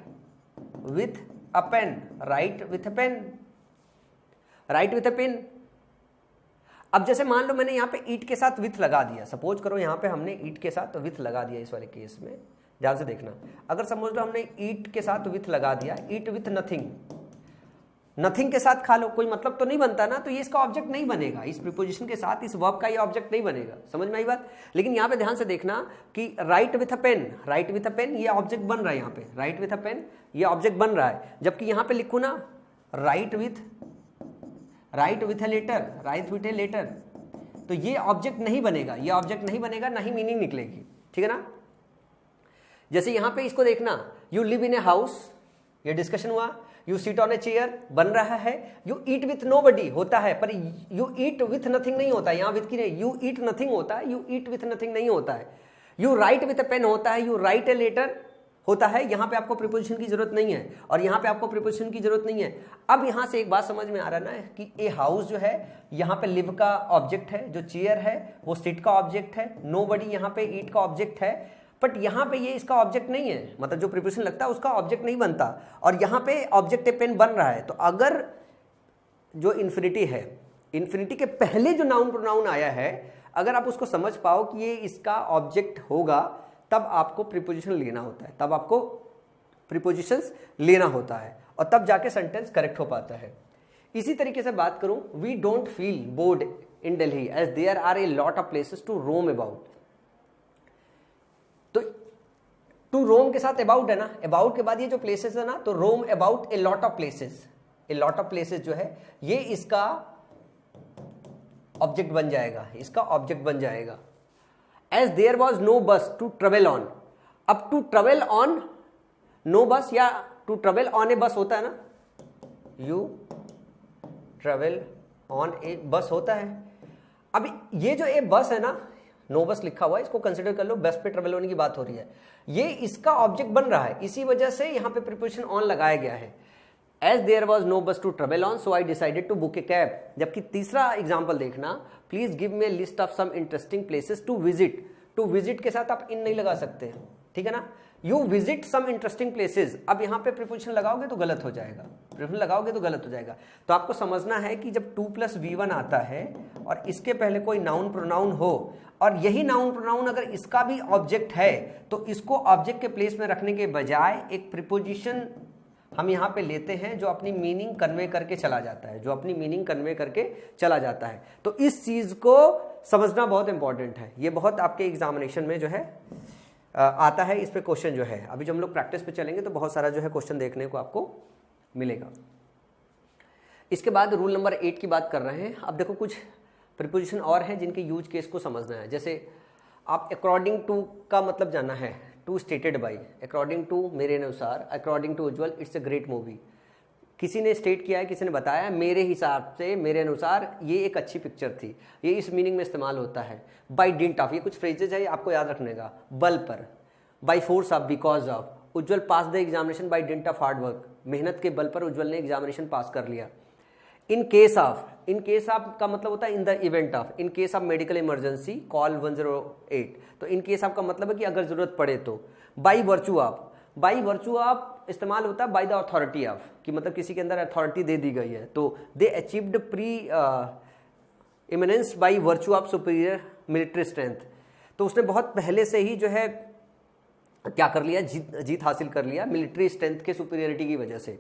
with a pen, write with a pen, write with a pen. अब जैसे मान लो मैंने यहां पे ईट के साथ विथ लगा दिया, सपोज करो यहां पे हमने ईट के साथ विथ लगा दिया, इस वाले केस में ध्यान से देखना। अगर समझ लो हमने ईट के साथ विथ लगा दिया, ईट विथ नथिंग, नथिंग के साथ खा लो, कोई मतलब तो नहीं बनता ना, तो ये इसका ऑब्जेक्ट नहीं बनेगा, इस प्रीपोजिशन के साथ इस वर्ब का ये ऑब्जेक्ट नहीं बनेगा। समझ में आई बात? लेकिन यहाँ पे ध्यान से देखना कि write with a pen, write with a pen ये ऑब्जेक्ट बन रहा है, यहाँ पे राइट विथ अ पेन ये ऑब्जेक्ट बन रहा है। जबकि यहाँ पे लिखू ना write with a letter, write with a letter, तो ये ऑब्जेक्ट नहीं बनेगा, ये ऑब्जेक्ट नहीं बनेगा, ना ही मीनिंग निकलेगी, ठीक है ना। जैसे यहां पे इसको देखना, you live in a house, ये डिस्कशन हुआ, you sit on a chair बन रहा है, यू ईट विथ नोबडी होता है, पर यू ईट विथ नथिंग नहीं होता है, यहां विथ की नहीं, यू ईट नथिंग होता है, यू ईट विथ नथिंग नहीं होता है। You write with a pen होता है, यू राइट ए लेटर होता है। यहां पे आपको प्रीपोजिशन की जरूरत नहीं है और यहां पे आपको प्रीपोजिशन की जरूरत नहीं है। अब यहां से एक बात समझ में आ रहा है ना कि ए हाउस जो है यहां पे लिव का ऑब्जेक्ट है, जो चेयर है वो सिट का ऑब्जेक्ट है, नोबडी यहां पे ईट का ऑब्जेक्ट है, बट यहां पे ये इसका ऑब्जेक्ट नहीं है, मतलब जो प्रीपोजिशन लगता है उसका ऑब्जेक्ट नहीं बनता, और यहां पे ऑब्जेक्ट ए पेन बन रहा है। तो अगर जो इन्फिनिटी है, इन्फिनिटी के पहले जो नाउन प्रोनाउन आया है, अगर आप उसको समझ पाओ कि ये इसका ऑब्जेक्ट होगा, तब आपको प्रीपोजिशन लेना होता है, तब आपको प्रीपोजिशंस लेना होता है, और तब जाके सेंटेंस करेक्ट हो पाता है। इसी तरीके से बात करूं, we don't feel bored in Delhi as there are a lot of places to roam about. तो टू रोम के साथ अबाउट है ना, अबाउट के बाद ये जो प्लेसेस है ना, तो roam about a lot of places, a lot of places जो है ये इसका ऑब्जेक्ट बन जाएगा, इसका ऑब्जेक्ट बन जाएगा। As there was no bus to travel on, अब टू ट्रेवल ऑन नो बस या टू ट्रेवल ऑन ए बस होता है ना, यू ट्रेवल ऑन ए बस होता है। अब ये जो ए बस है ना, नो बस लिखा हुआ है, इसको कंसिडर कर लो, बस पे ट्रेवल होने की बात हो रही है, ये इसका ऑब्जेक्ट बन रहा है, इसी वजह से यहां पे प्रीपोजिशन ऑन लगाया गया है। As there was no bus to travel on so I decided to book a cab. जबकि तीसरा एग्जाम्पल देखना, please give me list of some interesting places to visit. To visit के साथ आप इन नहीं लगा सकते, ठीक है ना, you visit some interesting places. अब यहां पे प्रीपोजिशन लगाओगे तो गलत हो जाएगा, प्रीपोजिशन लगाओगे तो गलत हो जाएगा। तो आपको समझना है कि जब 2+V1 आता है और इसके पहले कोई नाउन प्रोनाउन हो, और यही नाउन प्रोनाउन अगर इसका भी ऑब्जेक्ट है, तो इसको ऑब्जेक्ट के प्लेस में रखने के बजाय एक प्रीपोजिशन हम यहां पे लेते हैं जो अपनी मीनिंग कन्वे करके चला जाता है, जो अपनी मीनिंग कन्वे करके चला जाता है। तो इस चीज को समझना बहुत इंपॉर्टेंट है, ये बहुत आपके एग्जामिनेशन में जो है आता है। इस पे क्वेश्चन जो है अभी जो हम लोग प्रैक्टिस पे चलेंगे तो बहुत सारा जो है क्वेश्चन देखने को आपको मिलेगा। इसके बाद रूल नंबर 8 की बात कर रहे हैं। अब देखो कुछ प्रीपोजिशन और हैं जिनके यूज केस को समझना है। जैसे आप अकॉर्डिंग टू का मतलब जानना है, to stated by, according to मेरे अनुसार, according to Ujjwal it's a great movie. किसी ने स्टेट किया है, किसी ने बताया है, मेरे हिसाब से, मेरे अनुसार ये एक अच्छी पिक्चर थी, ये इस मीनिंग में इस्तेमाल होता है। बाई डिंट ऑफ, ये कुछ फ्रेजेज है आपको याद रखने का। बल पर, by force of, because of, Ujjwal pass the examination by didn't of hard work, मेहनत के बल पर उज्ज्वल ने एग्जामिनेशन पास कर लिया। इन case of, in case of का मतलब होता है in the event of, in case of medical emergency call 108। तो इन केस ऑफ का मतलब है कि अगर जरूरत पड़े तो। By virtue of, by virtue of इस्तेमाल होता है बाई द अथॉरिटी ऑफ, कि मतलब किसी के अंदर अथॉरिटी दे दी गई है। तो they achieved preeminence by virtue of superior military strength, तो उसने बहुत पहले से ही जो है क्या कर लिया, जीत हासिल कर लिया मिलिट्री स्ट्रेंथ के सुपीरियरिटी की वजह से।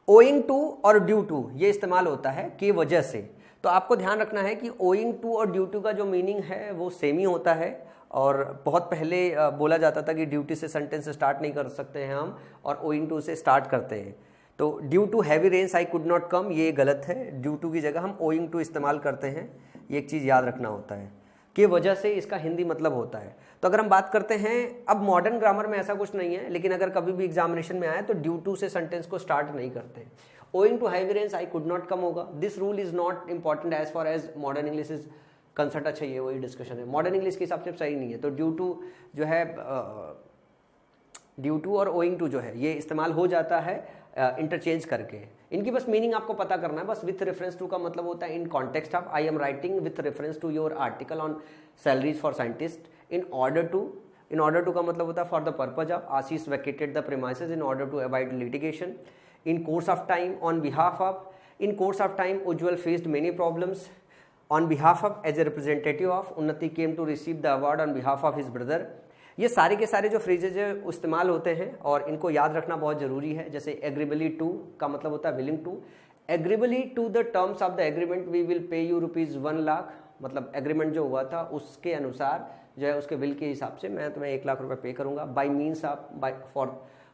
ओइंग टू और ड्यू टू ये इस्तेमाल होता है के वजह से। तो आपको ध्यान रखना है कि ओइंग टू और ड्यू टू का जो मीनिंग है वो सेम ही होता है, और बहुत पहले बोला जाता था कि ड्यूटी से सेंटेंस स्टार्ट नहीं कर सकते हैं हम, और ओइंग टू से स्टार्ट करते हैं। तो due to heavy rains I could not come, ये गलत है। ड्यू टू की जगह हम ओइंग टू इस्तेमाल करते हैं, ये एक चीज़ याद रखना होता है। के वजह से इसका हिंदी मतलब होता है। तो अगर हम बात करते हैं, अब मॉडर्न ग्रामर में ऐसा कुछ नहीं है, लेकिन अगर कभी भी एग्जामिनेशन में आए तो ड्यू टू से सेंटेंस को स्टार्ट नहीं करते। Owing to heavy rains I could not come होगा। This rule is not important as far as modern English is concerned. अच्छा, ये वही डिस्कशन है, मॉडर्न इंग्लिश के हिसाब से सही नहीं है। तो ड्यू टू जो है, ड्यू टू और ओइंग टू जो है ये इस्तेमाल हो जाता है इंटरचेंज करके। इनकी बस मीनिंग आपको पता करना है। बस विथ रेफरेंस टू का मतलब होता है in context of, I am writing with reference to your article on salaries for scientist. In order to, in order to का मतलब होता है for the purpose of, Ashish vacated the premises in order to avoid litigation. In course of time, on behalf of, in course of time Ujjwal faced many problems on behalf of, as a representative of, उन्नति came to receive the award on behalf of his brother। ये सारे के सारे जो phrases इस्तेमाल होते हैं और इनको याद रखना बहुत जरूरी है। जैसे एग्रीबली टू का मतलब होता है willing to. Agreeably to the terms of the agreement we will pay you ₹1 lakh, मतलब एग्रीमेंट जो हुआ था उसके अनुसार जो है, उसके विल के हिसाब से मैं तुम्हें 1 लाख रुपए पे करूंगा। By means of, by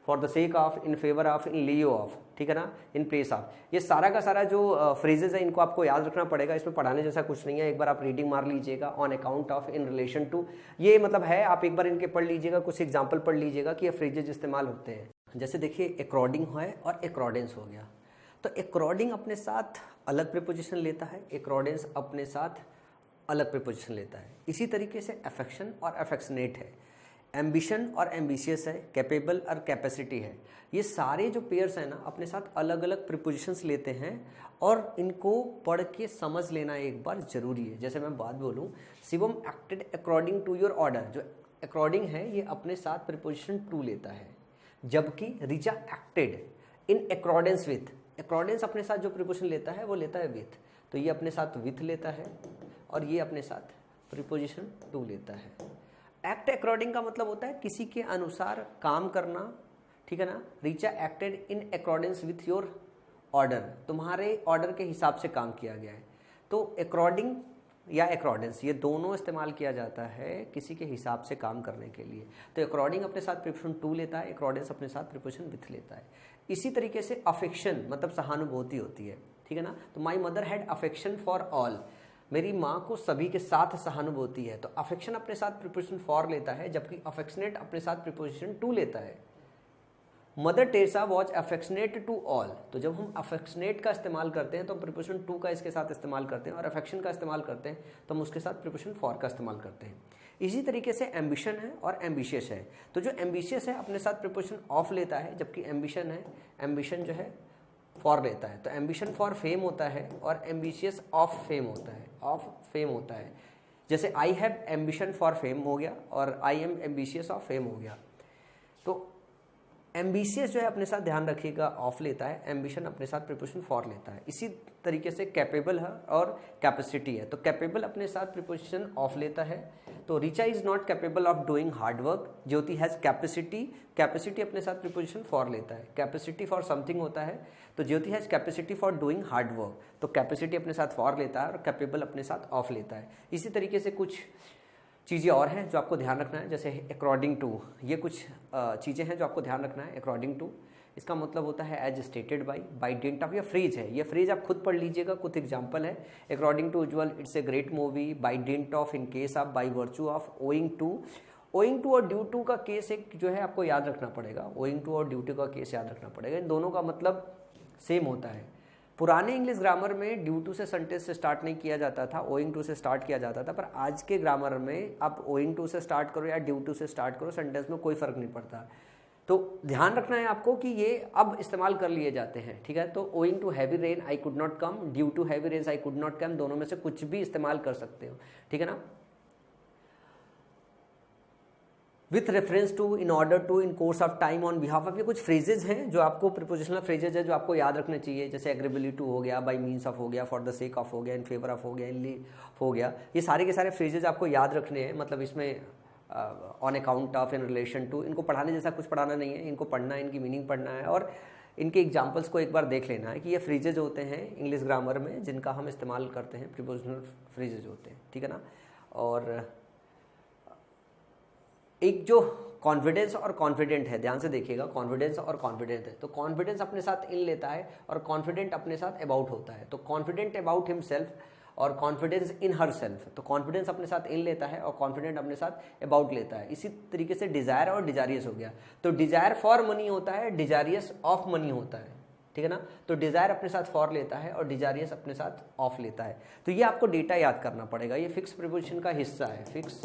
for the sake of, in favour of, in Leo of, ठीक है ना, इन प्लेस ऑफ। ये सारा का सारा जो फ्रेजेस है इनको आपको याद रखना पड़ेगा। इसमें पढ़ाने जैसा कुछ नहीं है, एक बार आप रीडिंग मार लीजिएगा। On account of, in relation to, ये मतलब है, आप एक बार इनके पढ़ लीजिएगा, कुछ एग्जाम्पल पढ़ लीजिएगा कि ये फ्रेजेज इस्तेमाल होते हैं। जैसे देखिए अकॉर्डिंग है और अकॉर्डेंस हो गया। तो अकॉर्डिंग अपने साथ अलग प्रीपोजिशन लेता है, अकॉर्डेंस अपने साथ अलग प्रीपोजिशन लेता है। इसी तरीके से अफेक्शन और अफेक्शनेट है, एम्बिशन और एम्बिशियस है, कैपेबल और कैपेसिटी है। ये सारे जो पेयर्स हैं ना अपने साथ अलग अलग प्रीपोजिशंस लेते हैं, और इनको पढ़ के समझ लेना एक बार जरूरी है। जैसे मैं बात बोलूँ, Shivam acted according to your order, जो अकॉर्डिंग है ये अपने साथ प्रीपोजिशन टू लेता है, जबकि Richa acted in accordance with, accordance अपने साथ जो प्रीपोजिशन लेता है वो लेता है विथ, तो ये अपने साथ विथ लेता है, और ये अपने साथ प्रीपोजिशन टू लेता है। एक्ट अकॉर्डिंग का मतलब होता है किसी के अनुसार काम करना, ठीक है ना। Richa acted in accordance with your order, तुम्हारे ऑर्डर के हिसाब से काम किया गया है। तो अकॉर्डिंग या अकॉर्डेंस ये दोनों इस्तेमाल किया जाता है किसी के हिसाब से काम करने के लिए। तो अकॉर्डिंग अपने साथ प्रीपोजिशन टू लेता है, अकॉर्डेंस अपने साथ प्रीपोजिशन विथ लेता है। इसी तरीके से अफेक्शन मतलब सहानुभूति होती है, ठीक है ना। तो my mother had affection for all, मेरी माँ को सभी के साथ सहानुभूति है। तो अफेक्शन अपने साथ प्रीपोजिशन फॉर लेता है, जबकि अफेक्शनेट अपने साथ प्रीपोजिशन टू लेता है। Mother Teresa was affectionate to all, तो जब हम अफेक्शनेट का इस्तेमाल करते हैं तो हम प्रीपोजिशन टू का इसके साथ इस्तेमाल करते हैं, और अफेक्शन का इस्तेमाल करते हैं तो हम उसके साथ प्रीपोजिशन फॉर का इस्तेमाल करते हैं। इसी तरीके से एम्बिशन है और एम्बिशियस है। तो जो एम्बिशियस है अपने साथ प्रीपोजिशन ऑफ लेता है, जबकि एम्बिशन है, एम्बिशन जो है फॉर लेता है। तो एम्बिशन फॉर फेम होता है और एम्बिशियस ऑफ फेम होता है, ऑफ फेम होता है। जैसे I have ambition for fame हो गया और I am ambitious of fame हो गया। तो एम्बिशियस जो है अपने साथ ध्यान रखिएगा ऑफ लेता है, एम्बिशन अपने साथ प्रीपोजिशन फॉर लेता है। इसी तरीके से कैपेबल है और कैपेसिटी है। तो कैपेबल अपने साथ प्रीपोजिशन ऑफ लेता है। तो Richa is not capable of doing hard work, Jyoti has capacity, capacity अपने साथ प्रीपोजिशन फॉर लेता है। कैपेसिटी फॉर समथिंग होता है, तो Jyoti has capacity for doing hard work, तो कैपेसिटी अपने साथ फॉर लेता है और कैपेबल अपने साथ ऑफ लेता है। इसी तरीके से कुछ चीज़ें और हैं जो आपको ध्यान रखना है, जैसे अकॉर्डिंग टू, ये कुछ चीज़ें हैं जो आपको ध्यान रखना है। अकॉर्डिंग टू इसका मतलब होता है as stated by dint of, या फ्रेज है, ये फ्रेज आप खुद पढ़ लीजिएगा, कुछ एग्जांपल है। According to Ujjwal it's a great movie, by dint of, in case of, by virtue of, owing to. Owing to और ड्यू टू का केस एक जो है आपको याद रखना पड़ेगा, ओइंग टू और ड्यू टू का केस याद रखना पड़ेगा। इन दोनों का मतलब सेम होता है। पुराने इंग्लिश ग्रामर में ड्यू टू से सेंटेंस से स्टार्ट नहीं किया जाता था, ओइंग टू से स्टार्ट किया जाता था, पर आज के ग्रामर में आप ओइंग टू से स्टार्ट करो या ड्यू टू से स्टार्ट करो, सेंटेंस में कोई फर्क नहीं पड़ता। तो ध्यान रखना है आपको कि ये अब इस्तेमाल कर लिए जाते हैं, ठीक है। तो owing to heavy rain I could not come, due to heavy rain I could not come, दोनों में से कुछ भी इस्तेमाल कर सकते हो, ठीक है ना। With reference to, in order to, in course of time, on behalf of, ये कुछ फ्रेजेज हैं जो आपको प्रीपोजिशनल फ्रेजेज है जो आपको याद रखने चाहिए, जैसे एग्रीबिली टू हो गया, बाई मीन्स ऑफ हो गया, फॉर द सेक ऑफ हो गया, इन फेवर ऑफ हो गया, इन ली हो गया। ये सारे के सारे फ्रेजेज आपको याद रखने हैं, मतलब इसमें on account of, in relation to, इनको पढ़ाने जैसा कुछ पढ़ाना नहीं है, इनको पढ़ना है, इनकी मीनिंग पढ़ना है और इनके एग्जाम्पल्स को एक बार देख लेना है कि ये फ्रेजेज होते हैं इंग्लिश ग्रामर में जिनका हम इस्तेमाल करते हैं, प्रीपोजिशनल फ्रेजेज होते हैं, ठीक है ना। और एक जो कॉन्फिडेंस और कॉन्फिडेंट है, ध्यान से देखिएगा, कॉन्फिडेंस और कॉन्फिडेंट है। तो कॉन्फिडेंस अपने साथ इन लेता है और कॉन्फिडेंट अपने साथ अबाउट होता है। तो कॉन्फिडेंट अबाउट हिमसेल्फ और कॉन्फिडेंस इन हर सेल्फ, तो कॉन्फिडेंस अपने साथ इन लेता है और कॉन्फिडेंट अपने साथ अबाउट लेता है। इसी तरीके से डिजायर और डिजारियस हो गया, तो डिजायर फॉर मनी होता है, डिजारियस ऑफ मनी होता है, ठीक है ना। तो डिजायर अपने साथ फॉर लेता है और डिजारियस अपने साथ ऑफ लेता है। तो ये आपको डेटा याद करना पड़ेगा, ये फिक्स प्रीपोजिशन का हिस्सा है, फिक्स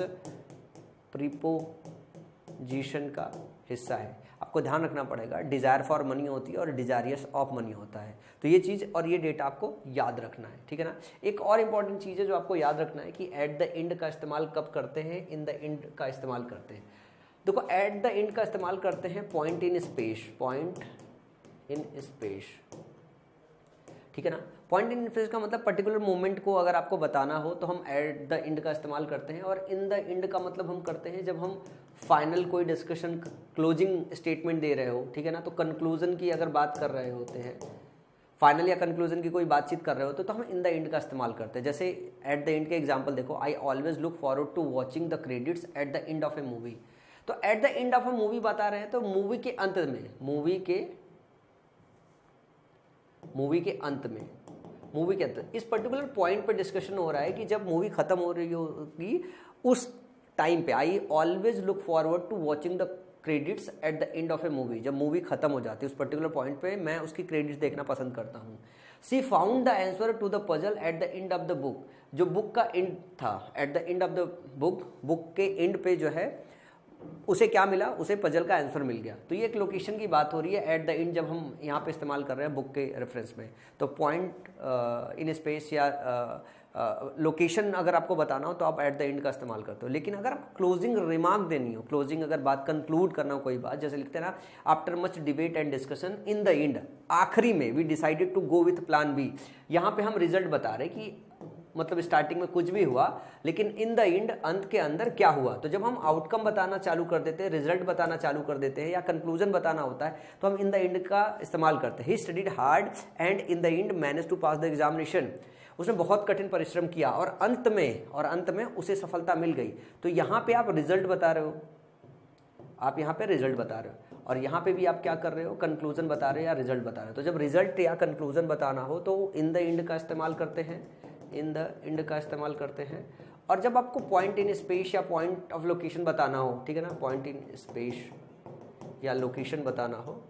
प्रीपोजिशन का हिस्सा है। आपको ध्यान रखना पड़ेगा, डिजायर फॉर मनी होती है और डिजारियस ऑफ मनी होता है। तो ये चीज़ और ये डेटा आपको याद रखना है, ठीक है ना। एक और इंपॉर्टेंट चीज़ है जो आपको याद रखना है कि एट द एंड का इस्तेमाल कब करते हैं, इन द एंड का इस्तेमाल करते हैं। देखो एट द एंड का इस्तेमाल करते हैं point in space, point in space, ठीक है ना। पॉइंट इन स्पेस का मतलब पर्टिकुलर मोमेंट को अगर आपको बताना हो तो हम एट द एंड का इस्तेमाल करते हैं, और इन द एंड का मतलब हम करते हैं जब हम फाइनल कोई डिस्कशन, क्लोजिंग स्टेटमेंट दे रहे हो, ठीक है ना। तो कंक्लूजन की अगर बात कर रहे होते हैं, फाइनल या कंक्लूजन की कोई बातचीत कर रहे होते तो हम इन द एंड का इस्तेमाल करते हैं। जैसे एट द एंड के एग्जाम्पल देखो, I always look forward to watching the credits at the end of a movie. तो at the end of a movie बता रहे हैं, तो मूवी के अंत में, मूवी के अंत, इस पर्टिकुलर पॉइंट पे डिस्कशन हो रहा है कि जब मूवी खत्म हो रही होगी उस टाइम पे, I always look forward to watching the credits at the end of a movie. जब मूवी खत्म हो जाती है उस पर्टिकुलर पॉइंट पे मैं उसकी क्रेडिट्स देखना पसंद करता हूँ। She found the answer to the puzzle at the end of the book. जो बुक का एंड था, at the end of the book के एंड पे जो है उसे क्या मिला, उसे पजल का आंसर मिल गया। तो ये एक लोकेशन की बात हो रही है एट द एंड, जब हम यहाँ पे इस्तेमाल कर रहे हैं बुक के रेफरेंस में। तो पॉइंट इन स्पेस या लोकेशन अगर आपको बताना हो तो आप एट द एंड का इस्तेमाल करते हो। लेकिन अगर आप क्लोजिंग रिमार्क देनी हो, क्लोजिंग अगर बात कंक्लूड करना हो कोई बात, जैसे लिखते हैं ना, after much debate and discussion in the end, आखिरी में, we decided to go with plan B. यहाँ पे हम रिजल्ट बता रहे कि मतलब स्टार्टिंग में कुछ भी हुआ लेकिन इन द एंड, अंत के अंदर क्या हुआ। तो जब हम आउटकम बताना चालू कर देते हैं, रिजल्ट बताना चालू कर देते हैं या कंक्लूजन बताना होता है तो हम इन द एंड का इस्तेमाल करते हैं। He studied hard and in the end managed to pass the examination. उसने बहुत कठिन परिश्रम किया और अंत में उसे सफलता मिल गई। तो यहाँ पे आप रिजल्ट बता रहे हो, आप यहाँ पे रिजल्ट बता रहे हो, और यहाँ पे भी आप क्या कर रहे हो, कंक्लूजन बता रहे हो या रिजल्ट बता रहे हो। तो जब रिजल्ट या कंक्लूजन बताना हो तो इन द एंड का इस्तेमाल करते हैं, इन द एंड का इस्तेमाल करते हैं। और जब आपको पॉइंट इन स्पेस या पॉइंट ऑफ लोकेशन बताना हो, ठीक है ना, पॉइंट इन स्पेस या लोकेशन बताना हो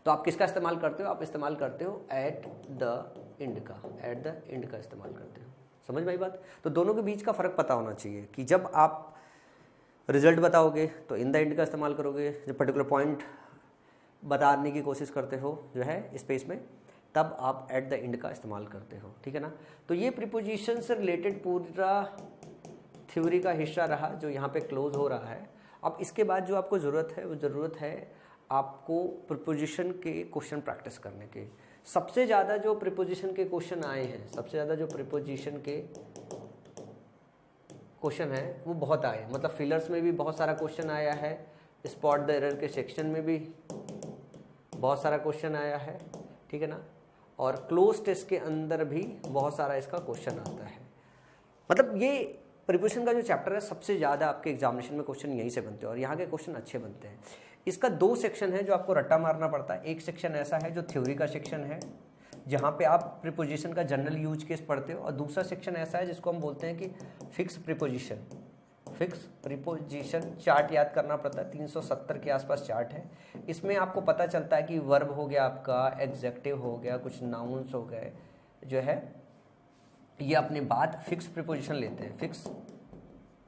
तो आप किसका इस्तेमाल करते हो, आप इस्तेमाल करते हो एट द एंड का, एट द एंड का इस्तेमाल करते हो। समझ में आई बात। तो दोनों के बीच का फर्क पता होना चाहिए कि जब आप रिजल्ट बताओगे तो इन द एंड का इस्तेमाल करोगे, जब पर्टिकुलर पॉइंट बताने की कोशिश करते हो जो है स्पेस में, तब आप एट द एंड का इस्तेमाल करते हो, ठीक है ना। तो ये प्रीपोजिशन से रिलेटेड पूरा थ्योरी का हिस्सा रहा जो यहाँ पे क्लोज हो रहा है। अब इसके बाद जो आपको ज़रूरत है वो ज़रूरत है आपको प्रीपोजिशन के क्वेश्चन प्रैक्टिस करने के। सबसे ज़्यादा जो प्रीपोजिशन के क्वेश्चन आए हैं, सबसे ज़्यादा जो प्रीपोजिशन के क्वेश्चन है वो बहुत आए, मतलब फिलर्स में भी बहुत सारा क्वेश्चन आया है, स्पॉट द एरर के सेक्शन में भी बहुत सारा क्वेश्चन आया है, ठीक है ना, और क्लोज टेस्ट के अंदर भी बहुत सारा इसका क्वेश्चन आता है। मतलब ये प्रीपोजिशन का जो चैप्टर है सबसे ज़्यादा आपके एग्जामिनेशन में क्वेश्चन यहीं से बनते हैं और यहाँ के क्वेश्चन अच्छे बनते हैं। इसका 2 सेक्शन है जो आपको रट्टा मारना पड़ता है। एक सेक्शन ऐसा है जो थ्योरी का सेक्शन है जहाँ पे आप प्रीपोजिशन का जनरल यूज केस पढ़ते हो, और दूसरा सेक्शन ऐसा है जिसको हम बोलते हैं कि fix preposition. Fix preposition chart याद करना पड़ता है, 370 के आसपास चार्ट है। इसमें आपको पता चलता है कि वर्ब हो गया आपका, एग्जेक्टिव हो गया, कुछ नाउन्स हो गए, जो है ये अपने बाद फिक्स प्रीपोजिशन लेते हैं, फिक्स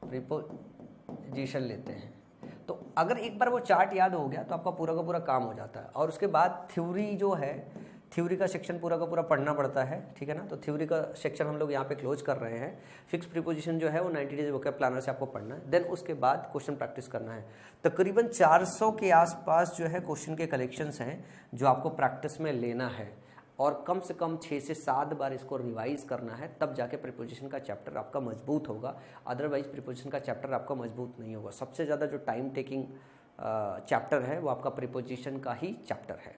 प्रीपोजिशन लेते हैं। तो अगर एक बार वो चार्ट याद हो गया तो आपका पूरा का पूरा काम हो जाता है। और उसके बाद थ्योरी जो है, थ्योरी का सेक्शन पूरा का पूरा पढ़ना पड़ता है, ठीक है ना। तो थ्योरी का सेक्शन हम लोग यहाँ पे क्लोज कर रहे हैं। फिक्स प्रीपोजिशन जो है वो 90 डेज वोकैब प्लानर से आपको पढ़ना है। देन उसके बाद क्वेश्चन प्रैक्टिस करना है। तकरीबन 400 के आसपास जो है क्वेश्चन के कलेक्शंस हैं जो आपको प्रैक्टिस में लेना है, और कम से कम 6 से 7 बार इसको रिवाइज करना है, तब जाके प्रीपोजिशन का चैप्टर आपका मजबूत होगा। अदरवाइज प्रीपोजिशन का चैप्टर आपका मजबूत नहीं होगा। सबसे ज़्यादा जो टाइम टेकिंग चैप्टर है वो आपका प्रीपोजिशन का ही चैप्टर है।